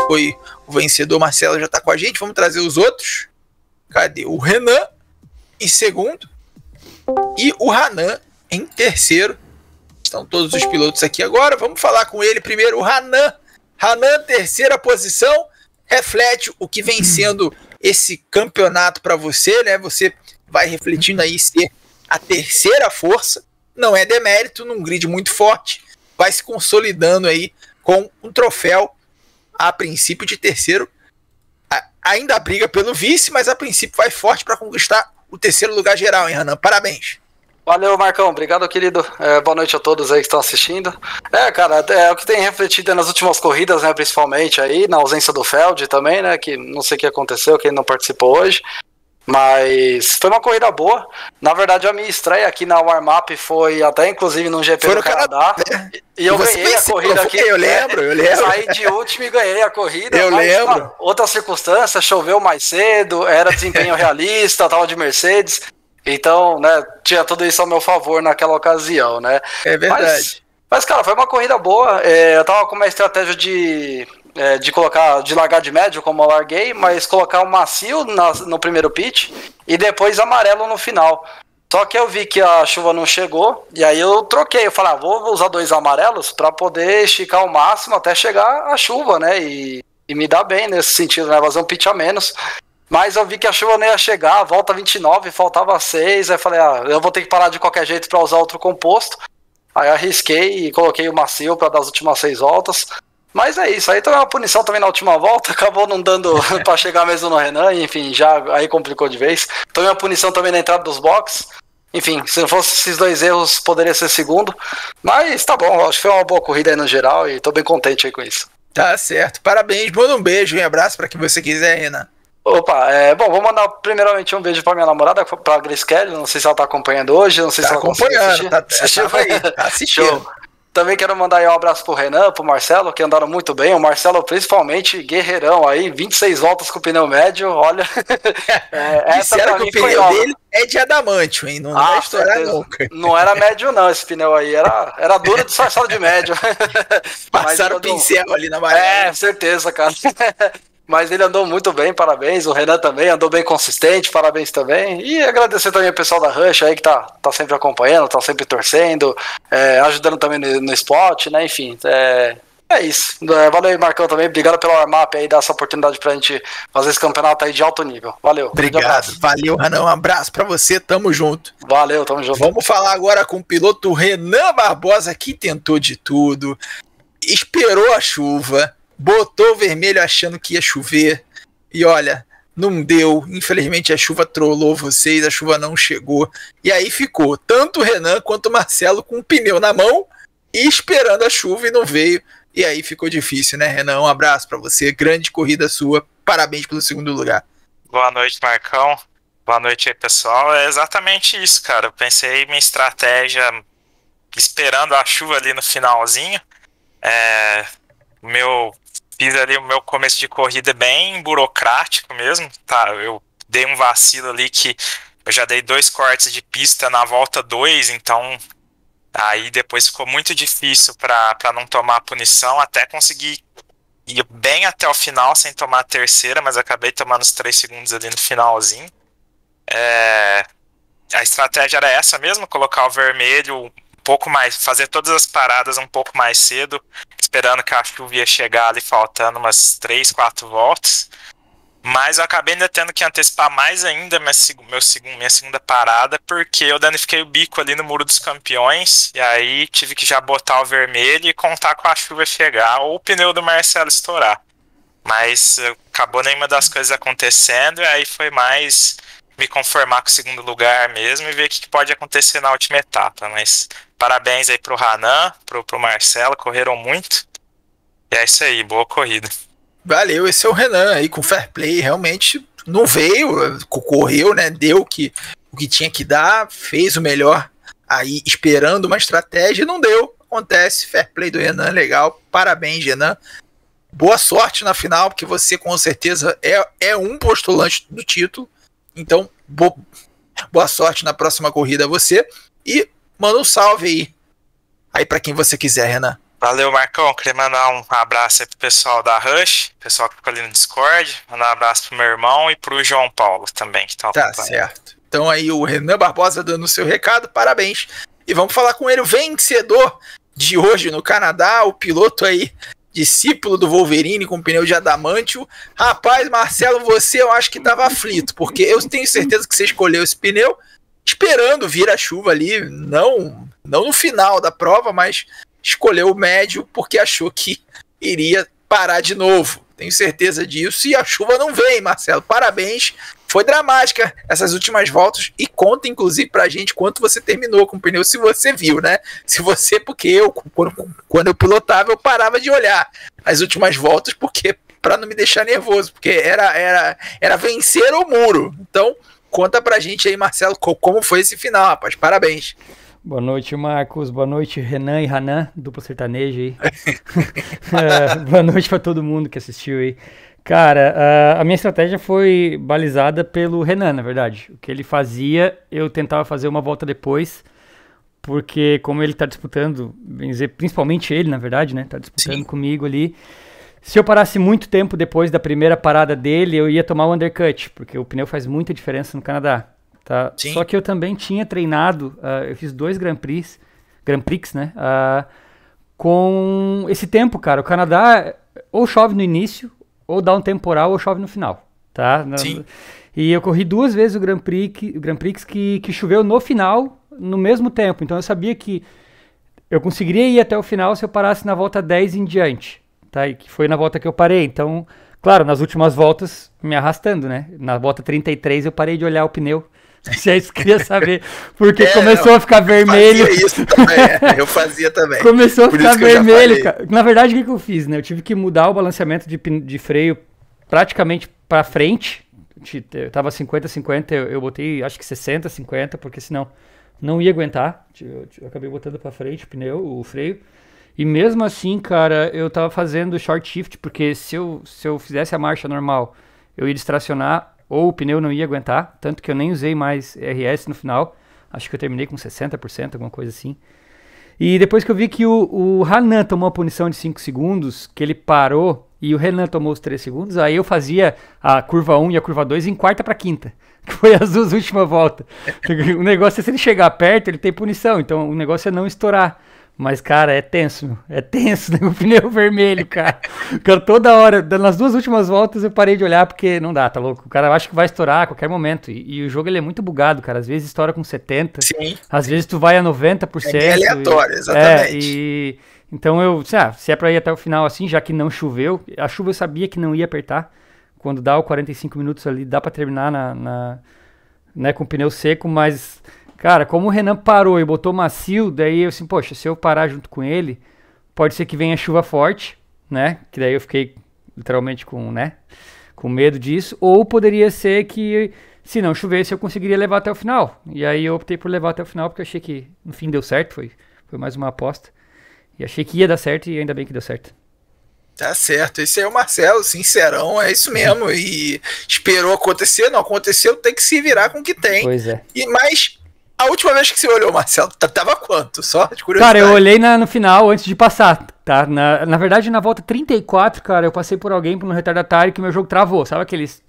Foi o vencedor, Marcelo já tá com a gente. Vamos trazer os outros. Cadê? O Renan em segundo e o Hanan em terceiro. Estão todos os pilotos aqui agora. Vamos falar com ele primeiro. O Hanan. Hanan, terceira posição. Reflete o que vem sendo esse campeonato para você, né? Você vai refletindo aí ser a terceira força. Não é demérito, num grid muito forte. Vai se consolidando aí com um troféu, a princípio de terceiro. Ainda briga pelo vice, mas a princípio vai forte para conquistar o terceiro lugar geral, hein, Hanan? Parabéns. Valeu, Marcão. Obrigado, querido. Boa noite a todos aí que estão assistindo. Cara, é o que tem refletido nas últimas corridas, né, principalmente aí, na ausência do Feld também, né, que não sei o que aconteceu, que ele não participou hoje. Mas foi uma corrida boa. Na verdade, a minha estreia aqui na warm-up foi até inclusive no GP do Canadá. Né? E eu ganhei a corrida aqui. Eu lembro. Saí de último e ganhei a corrida. Eu lembro. Outra circunstância, choveu mais cedo, era desempenho realista, tava de Mercedes. Então, né, tinha tudo isso ao meu favor naquela ocasião, né? É verdade. Mas cara, foi uma corrida boa. Eu tava com uma estratégia de largar de médio, como eu larguei, mas colocar um macio no primeiro pit e depois amarelo no final. Só que eu vi que a chuva não chegou, e aí eu troquei. Eu falei, vou usar 2 amarelos para poder esticar ao máximo até chegar a chuva, né? E me dar bem nesse sentido, né? Fazer um pit a menos. Mas eu vi que a chuva não ia chegar, volta 29, faltava 6. Aí eu falei, eu vou ter que parar de qualquer jeito para usar outro composto. Aí eu arrisquei e coloquei o macio para dar as últimas 6 voltas. Mas é isso, aí tomei uma punição também na última volta, acabou não dando pra chegar mesmo no Renan, enfim, já aí complicou de vez. Tomei uma punição também na entrada dos boxes, enfim, se não fosse esses 2 erros, poderia ser segundo. Mas tá bom, acho que foi uma boa corrida aí no geral e tô bem contente aí com isso. Tá certo, parabéns, manda um beijo e um abraço pra quem você quiser, Renan. Opa, bom, vou mandar primeiramente um beijo pra minha namorada, pra Grace Kelly, não sei se ela tá acompanhando hoje, não sei se ela acompanhando, tá assistindo. Show. Também quero mandar aí um abraço pro Renan, pro Marcelo, que andaram muito bem. O Marcelo, principalmente, guerreirão aí, 26 voltas com o pneu médio, olha. Essa pra mim que o pneu dele é de adamantio, hein? Não vai estourar nunca. Não era médio, não, esse pneu aí. Era duro disfarçado de médio. Passaram o pincel ali na maré. Certeza, cara. Mas ele andou muito bem, parabéns. O Renan também andou bem consistente, parabéns também. E agradecer também ao pessoal da Rush aí que tá sempre acompanhando, tá sempre torcendo, ajudando também no spot, né? Enfim, é isso. Valeu, Marcão, também. Obrigado pela warm-up aí, dar essa oportunidade pra gente fazer esse campeonato aí de alto nível. Valeu. Obrigado. Valeu, Renan. Um abraço pra você. Tamo junto. Valeu, tamo junto. Vamos falar agora com o piloto Renan Barbosa, que tentou de tudo, esperou a chuva, botou o vermelho achando que ia chover e olha, não deu, infelizmente a chuva trollou vocês, a chuva não chegou e aí ficou tanto o Renan quanto o Marcelo com o pneu na mão e esperando a chuva e não veio, e aí ficou difícil, né, Renan? Um abraço pra você, grande corrida sua, parabéns pelo 2º lugar. Boa noite, Marcão, boa noite aí, pessoal. É exatamente isso, cara, eu pensei minha estratégia esperando a chuva ali no finalzinho, fiz ali o meu começo de corrida bem burocrático mesmo, tá? Eu dei um vacilo ali que eu já dei 2 cortes de pista na volta 2, então aí depois ficou muito difícil para não tomar punição, até conseguir ir bem até o final sem tomar a terceira, mas acabei tomando os 3 segundos ali no finalzinho. A estratégia era essa mesmo, colocar o vermelho pouco mais, fazer todas as paradas um pouco mais cedo, esperando que a chuva ia chegar ali faltando umas 3, 4 voltas, mas eu acabei ainda tendo que antecipar mais ainda minha segunda parada, porque eu danifiquei o bico ali no Muro dos Campeões, e aí tive que já botar o vermelho e contar com a chuva chegar, ou o pneu do Marcelo estourar, mas acabou nenhuma das coisas acontecendo, e aí foi mais me conformar com o 2º lugar mesmo e ver o que pode acontecer na última etapa, mas parabéns aí pro Renan, pro Marcelo, correram muito, e é isso aí, boa corrida. Valeu, esse é o Renan aí com fair play, realmente não veio, correu, né, deu o que tinha que dar, fez o melhor aí esperando uma estratégia e não deu, acontece, fair play do Renan, legal, parabéns, Renan, boa sorte na final, porque você com certeza é um postulante do título. Então, boa sorte na próxima corrida a você. E manda um salve aí pra quem você quiser, Renan. Valeu, Marcão. Queria mandar um abraço aí pro pessoal da Rush, pessoal que ficou ali no Discord. Mandar um abraço pro meu irmão e pro João Paulo também, que tá certo. Então aí o Renan Barbosa dando o seu recado, parabéns. E vamos falar com ele, o vencedor de hoje no Canadá, o piloto aí, discípulo do Wolverine com pneu de adamantio. Rapaz, Marcelo, você eu acho que tava aflito, porque eu tenho certeza que você escolheu esse pneu esperando vir a chuva ali, não no final da prova, mas escolheu o médio porque achou que iria parar de novo. Tenho certeza disso, e a chuva não vem, Marcelo. Parabéns, foi dramática essas últimas voltas, e conta inclusive pra gente quanto você terminou com o pneu, se você viu, né? Porque eu, quando eu pilotava, eu parava de olhar as últimas voltas, porque para não me deixar nervoso, porque era vencer o muro. Então, conta pra gente aí, Marcelo, como foi esse final, rapaz. Parabéns. Boa noite, Marcos. Boa noite, Renan e Hanan, dupla sertaneja aí. Boa noite pra todo mundo que assistiu aí. Cara, a minha estratégia foi balizada pelo Renan, na verdade. O que ele fazia, eu tentava fazer uma volta depois, porque como ele tá disputando, bem dizer, principalmente ele, na verdade, né? Tá disputando comigo ali. Se eu parasse muito tempo depois da primeira parada dele, eu ia tomar o undercut, porque o pneu faz muita diferença no Canadá. Tá? Só que eu também tinha treinado, eu fiz 2 Grand Prix, né? Com esse tempo, cara. O Canadá ou chove no início, ou dá um temporal, ou chove no final, tá? Sim. E eu corri 2 vezes o Grand Prix que choveu no final, no mesmo tempo. Então eu sabia que eu conseguiria ir até o final se eu parasse na volta 10 em diante, tá? E que foi na volta que eu parei. Então, claro, nas últimas voltas, me arrastando, né? Na volta 33 eu parei de olhar o pneu. Se é isso que eu queria saber, porque começou a ficar vermelho. Eu fazia também. Começou a ficar vermelho, cara. Na verdade, o que eu fiz, né? Eu tive que mudar o balanceamento de freio praticamente pra frente. Eu tava 50-50, eu botei acho que 60-50, porque senão não ia aguentar. Eu acabei botando pra frente o freio. E mesmo assim, cara, eu tava fazendo short shift, porque se eu fizesse a marcha normal, eu ia distracionar, ou o pneu não ia aguentar, tanto que eu nem usei mais RS no final. Acho que eu terminei com 60%, alguma coisa assim. E depois que eu vi que o Hanan tomou a punição de 5 segundos, que ele parou, e o Renan tomou os 3 segundos, aí eu fazia a curva 1 e a curva 2 em quarta pra quinta, que foi as 2 últimas voltas. O negócio é, se ele chegar perto, ele tem punição, então o negócio é não estourar. Mas, cara, é tenso, né? O pneu vermelho, cara. Toda hora, nas 2 últimas voltas eu parei de olhar porque não dá, tá louco? O cara acha que vai estourar a qualquer momento. E o jogo ele é muito bugado, cara. Às vezes estoura com 70%. Sim. Às vezes tu vai a 90%. É aleatório, exatamente. Então se é pra ir até o final assim, já que não choveu, a chuva eu sabia que não ia apertar. Quando dá o 45 minutos ali, dá pra terminar né, com o pneu seco, mas... Cara, como o Renan parou e botou macio, daí eu assim, poxa, se eu parar junto com ele, pode ser que venha chuva forte, né? Que daí eu fiquei literalmente com medo disso. Ou poderia ser que, se não chovesse, eu conseguiria levar até o final. E aí eu optei por levar até o final, porque eu achei que no fim deu certo, foi mais uma aposta. E achei que ia dar certo e ainda bem que deu certo. Tá certo, esse é o Marcelo, sincerão, é isso mesmo. E esperou acontecer, não aconteceu, tem que se virar com o que tem. Pois é. Mas... A última vez que você olhou, Marcelo, tava quanto? Só de curiosidade. Cara, eu olhei no final antes de passar, tá? Na verdade, na volta 34, cara, eu passei por alguém no retardatário que meu jogo travou. Sabe aqueles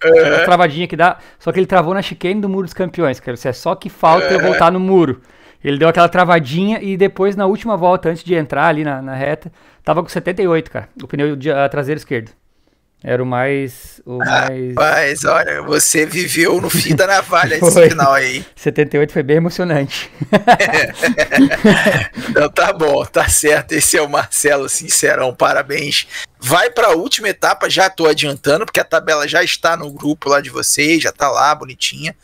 travadinha que dá? Só que ele travou na chicane do Muro dos Campeões, cara. É só que falta eu voltar no muro. Ele deu aquela travadinha e depois, na última volta, antes de entrar ali na reta, tava com 78, cara. O pneu traseiro esquerdo. Era o mais... Mas olha, você viveu no fim da navalha esse final aí. 78 foi bem emocionante. Então tá bom, tá certo. Esse é o Marcelo, sincerão, parabéns. Vai pra última etapa, já tô adiantando, porque a tabela já está no grupo lá de vocês, já tá lá, bonitinha.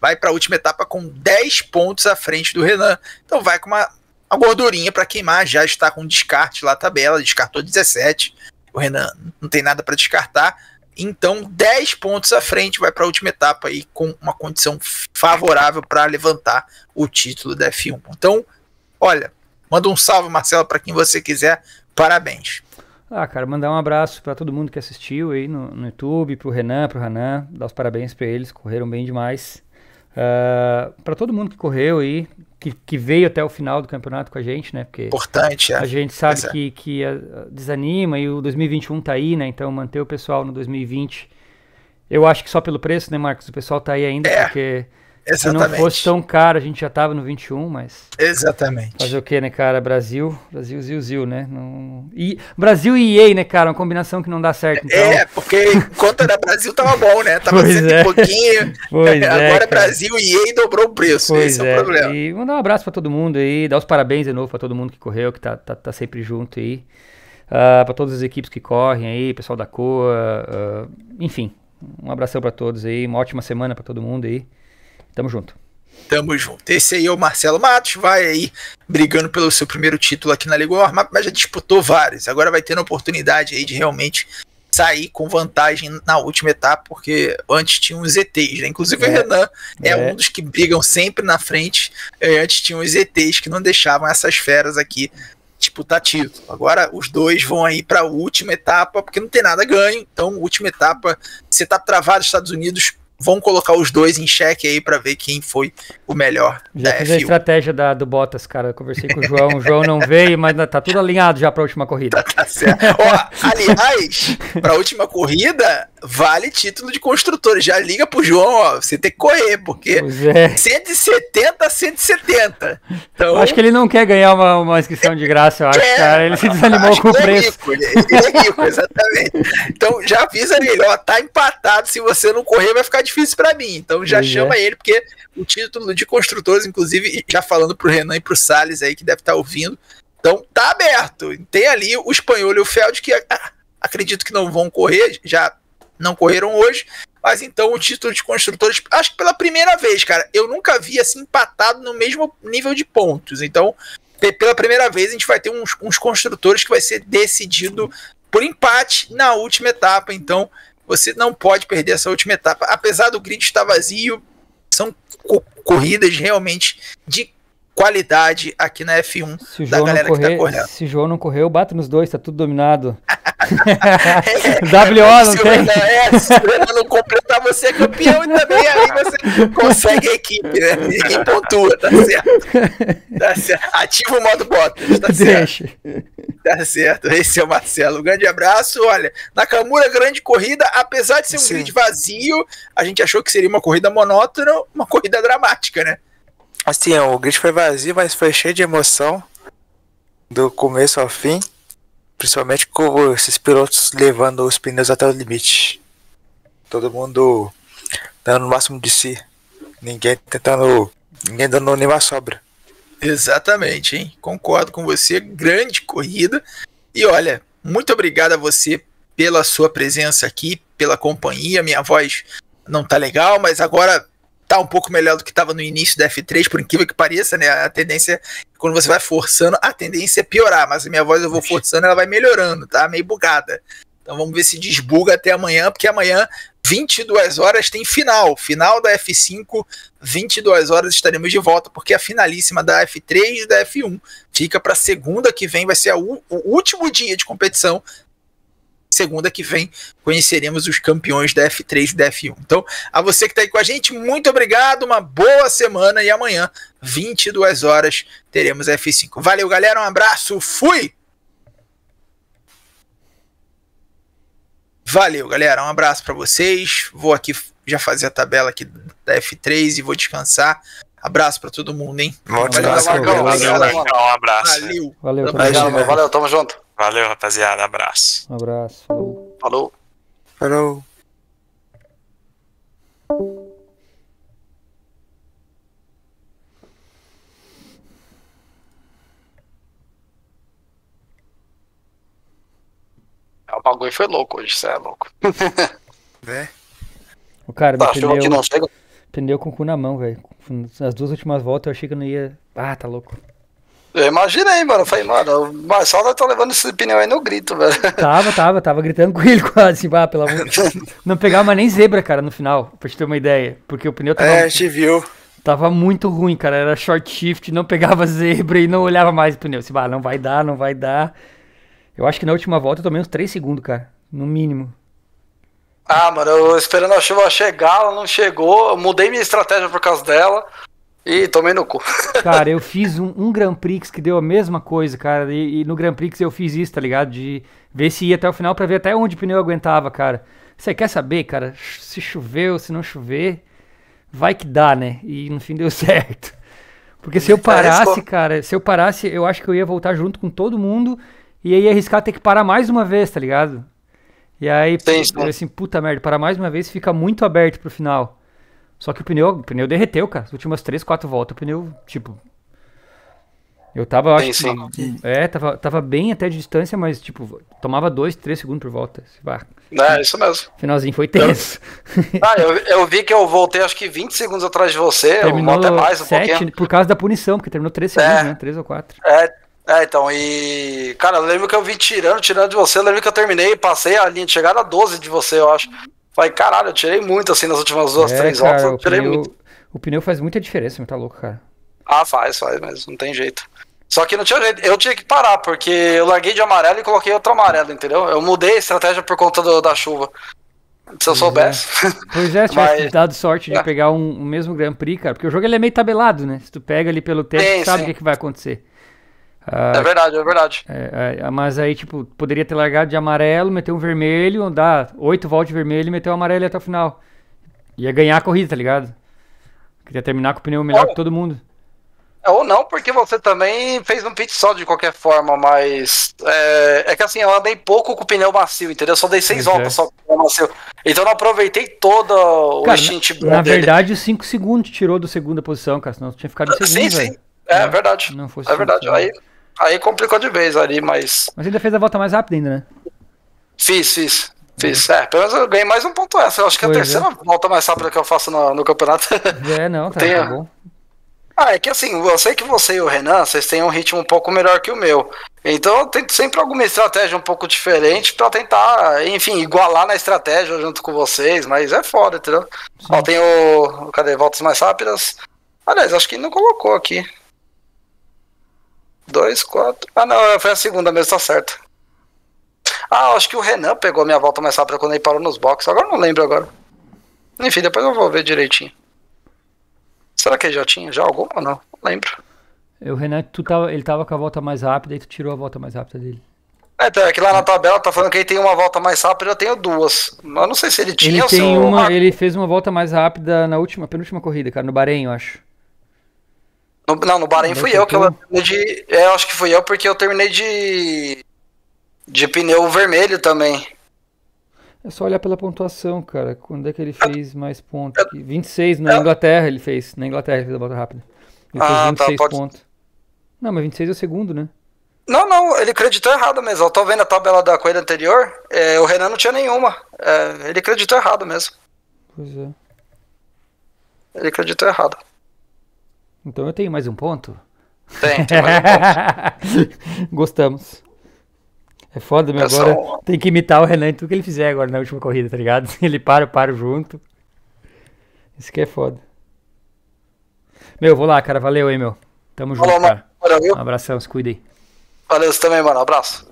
Vai pra última etapa com 10 pontos à frente do Renan. Então vai com uma gordurinha pra queimar, já está com descarte lá a tabela, descartou 17. O Renan não tem nada para descartar, então 10 pontos à frente, vai para a última etapa aí com uma condição favorável para levantar o título da F1. Então, olha, manda um salve, Marcelo, para quem você quiser, parabéns. Cara, mandar um abraço para todo mundo que assistiu aí no YouTube, pro Renan, pro Hanan, dar os parabéns para eles, correram bem demais. Para todo mundo que correu aí, que veio até o final do campeonato com a gente, né? Porque importante, a gente sabe que desanima e o 2021 tá aí, né? Então manter o pessoal no 2020, eu acho que só pelo preço, né, Marcos? O pessoal tá aí ainda, porque se não fosse tão caro, a gente já tava no 21, mas... Exatamente. Fazer o quê, né, cara? Brasil, Zil, né? E Brasil e EA, né, cara? Uma combinação que não dá certo. Então... porque enquanto era Brasil tava bom, né? Tava cento e pouquinho. Agora Brasil e EA dobrou o preço. Esse é o problema. E mandar um abraço pra todo mundo aí, dar os parabéns de novo pra todo mundo que correu, que tá sempre junto aí. Pra todas as equipes que correm aí, pessoal da COA, enfim. Um abração pra todos aí, uma ótima semana pra todo mundo aí. Tamo junto. Tamo junto. Esse aí é o Marcelo Matos, vai aí brigando pelo seu primeiro título aqui na Liga Warm, mas já disputou vários. Agora vai tendo a oportunidade aí de realmente sair com vantagem na última etapa, porque antes tinha os ETs, né? Inclusive o Renan é um dos que brigam sempre na frente. Antes tinha os ETs que não deixavam essas feras aqui disputar título. Agora os dois vão aí para a última etapa, porque não tem nada ganho. Então, última etapa, setup travado, Estados Unidos vão colocar os dois em xeque aí pra ver quem foi o melhor. Já fiz a estratégia do Bottas, cara. Eu conversei com o João não veio, mas tá tudo alinhado já pra última corrida. Tá certo. Ó, aliás, pra última corrida, vale título de construtor. Já liga pro João, ó, você tem que correr, porque 170 a 170. Então, acho que ele não quer ganhar uma inscrição de graça, eu acho, cara. Ele se desanimou com o preço. Ele é rico, exatamente. Então já avisa ele, ó, tá empatado, se você não correr vai ficar difícil pra mim. Então já chama ele, porque o título de construtores, inclusive, já falando pro Renan e pro Salles aí, que deve estar ouvindo, então tá aberto. Tem ali o Espanhol e o Feld, que acredito que não vão correr, já não correram hoje, mas então o título de construtores, acho que pela primeira vez, cara, eu nunca vi assim empatado no mesmo nível de pontos. Então, pela primeira vez a gente vai ter uns construtores que vai ser decidido por empate na última etapa. Então você não pode perder essa última etapa, apesar do grid estar vazio. São corridas realmente de qualidade aqui na F1 da galera que tá correndo. Se o João não correr, eu bato nos dois, tá tudo dominado. WO não tem. Se o Renan não completar, você é campeão e também aí você consegue a equipe, né? Ninguém pontua, tá certo? Tá certo. Ativa o modo Bottas, tá certo? Tá certo, esse é o Marcelo. Um grande abraço. Olha, Nakamura, grande corrida, apesar de ser um grid vazio, a gente achou que seria uma corrida monótona, uma corrida dramática, né? Assim, o grid foi vazio, mas foi cheio de emoção do começo ao fim, principalmente com esses pilotos levando os pneus até o limite. Todo mundo dando o máximo de si, ninguém dando nenhuma sobra. Exatamente, hein? Concordo com você, grande corrida. E olha, muito obrigado a você pela sua presença aqui, pela companhia. Minha voz não tá legal, mas agora tá um pouco melhor do que estava no início da F3, por incrível que pareça, né? A tendência, quando você vai forçando, a tendência é piorar, mas a minha voz eu vou forçando, ela vai melhorando, tá? Meio bugada. Então vamos ver se desbuga até amanhã, porque amanhã, 22 horas, tem final da F5, 22 horas estaremos de volta, porque a finalíssima da F3 e da F1 fica para segunda que vem, vai ser o último dia de competição. Segunda que vem conheceremos os campeões da F3 e da F1. Então, a você que está aí com a gente, muito obrigado, uma boa semana e amanhã, 22 horas, teremos a F5. Valeu, galera, um abraço, fui! Valeu, galera, um abraço para vocês. Vou aqui já fazer a tabela aqui da F3 e vou descansar. Abraço para todo mundo, hein? Um abraço. Valeu, tamo junto. Valeu, rapaziada. Abraço. Um abraço. Falou. Falou. O bagulho foi louco hoje, você é louco. Né? O cara, tá, achou que não chega? Prendeu com o cu na mão, velho. As duas últimas voltas eu achei que eu não ia. Ah, tá louco. Eu imaginei, mano. Eu falei, mano, o Marcelo tá levando esse pneu aí no grito, velho. Tava gritando com ele quase, assim, pelo amor. Não pegava mais nem zebra, cara, no final, pra te ter uma ideia. Porque o pneu tava. A gente viu. Tava muito ruim, cara. Era short shift, não pegava zebra e não olhava mais o pneu. Assim, não vai dar. Eu acho que na última volta eu tomei uns 3 segundos, cara. No mínimo. Ah, mano, eu esperando a chuva chegar, ela não chegou. Eu mudei minha estratégia por causa dela. E tomei no cu. Cara, eu fiz um Grand Prix que deu a mesma coisa, cara. E no Grand Prix eu fiz isso, tá ligado? De ver se ia até o final pra ver até onde o pneu aguentava, cara. Você quer saber, cara? Se choveu, se não chover, vai que dá, né? E no fim deu certo. Porque se eu parasse, cara, eu acho que eu ia voltar junto com todo mundo e aí ia arriscar ter que parar mais uma vez, tá ligado? E aí, eu assim, puta merda, parar mais uma vez fica muito aberto pro final. Só que o pneu derreteu, cara. As últimas 3, 4 voltas, o pneu, tipo... Eu tava, eu acho que... tava bem até de distância, mas, tipo, tomava 2, 3 segundos por volta. É, isso mesmo. Finalzinho foi tenso. Eu vi que eu voltei, acho que 20 segundos atrás de você. Terminou até mais 7, por causa da punição, porque terminou 3 segundos, né? 3 ou 4. Então, e... Cara, eu lembro que eu vim tirando de você, eu lembro que eu terminei, passei a linha de chegada a 12 de você, eu acho. Falei, caralho, eu tirei muito, assim, nas últimas 3 voltas, eu tirei muito. O pneu faz muita diferença, tá louco, cara. Faz, mas não tem jeito. Só que não tinha jeito, eu tinha que parar, porque eu larguei de amarelo e coloquei outro amarelo, entendeu? Eu mudei a estratégia por conta da chuva. Se eu soubesse. Pois é, se tivesse dado sorte de pegar o mesmo Grand Prix, cara, porque o jogo ele é meio tabelado, né? Se tu pega ali pelo tempo, tu sabe o que vai acontecer. É verdade. Mas aí, tipo, poderia ter largado de amarelo, meter um vermelho, dar 8 voltas de vermelho e meter o amarelo até o final. Ia ganhar a corrida, tá ligado? Queria terminar com o pneu melhor que todo mundo. Ou não, porque você também fez um pit só de qualquer forma, mas é que assim, eu andei pouco com o pneu macio, entendeu? Eu só dei 6 voltas só com o pneu macio. Então eu não aproveitei todo o stint bom na verdade, os 5 segundos tirou da segunda posição, cara, senão tu tinha ficado em segundo, velho. Sim. É verdade. Não fosse verdade. Aí complicou de vez ali, mas... Mas ainda fez a volta mais rápida ainda, né? Fiz. Pelo menos eu ganhei mais um ponto essa. Eu acho que é a terceira volta mais rápida que eu faço no campeonato. Tá bom. É que assim, eu sei que você e o Renan, vocês têm um ritmo um pouco melhor que o meu. Então eu tento sempre alguma estratégia um pouco diferente pra tentar, enfim, igualar na estratégia junto com vocês, mas é foda, entendeu? Ó, tem cadê? Voltas mais rápidas. Aliás, acho que não colocou aqui. 2, 4... não, foi a segunda mesmo, tá certo. Acho que o Renan pegou a minha volta mais rápida quando ele parou nos boxes. Agora não lembro agora. Enfim, depois eu vou ver direitinho. Será que ele já tinha alguma ou não? Não lembro. O Renan, ele tava com a volta mais rápida e tu tirou a volta mais rápida dele. É que lá na tabela tá falando que ele tem uma volta mais rápida e eu tenho 2. Mas eu não sei se ele tinha ou se ele fez uma volta mais rápida na penúltima corrida, cara, no Bahrein, eu acho. No Bahrein fui eu que eu terminei de... eu acho que fui eu porque eu terminei de pneu vermelho também. É só olhar pela pontuação, cara. Quando é que ele fez mais pontos? 26 na Inglaterra ele fez. Na Inglaterra ele fez a volta rápida. Ele fez 26 pontos. Não, mas 26 é o segundo, né? Não, ele acreditou errado mesmo. Eu tô vendo a tabela da corrida anterior. O Renan não tinha nenhuma. Ele acreditou errado mesmo. Pois é. Ele acreditou errado. Então eu tenho mais um ponto? Tem mais um ponto. Gostamos. É foda, meu. Agora tem que imitar o Renan em tudo que ele fizer agora na última corrida, tá ligado? Ele para, eu paro junto. Isso que é foda. Meu, vou lá, cara. Valeu aí, meu. Tamo junto, cara. Valeu. Um abração, se cuida aí. Valeu, você também, mano. Abraço.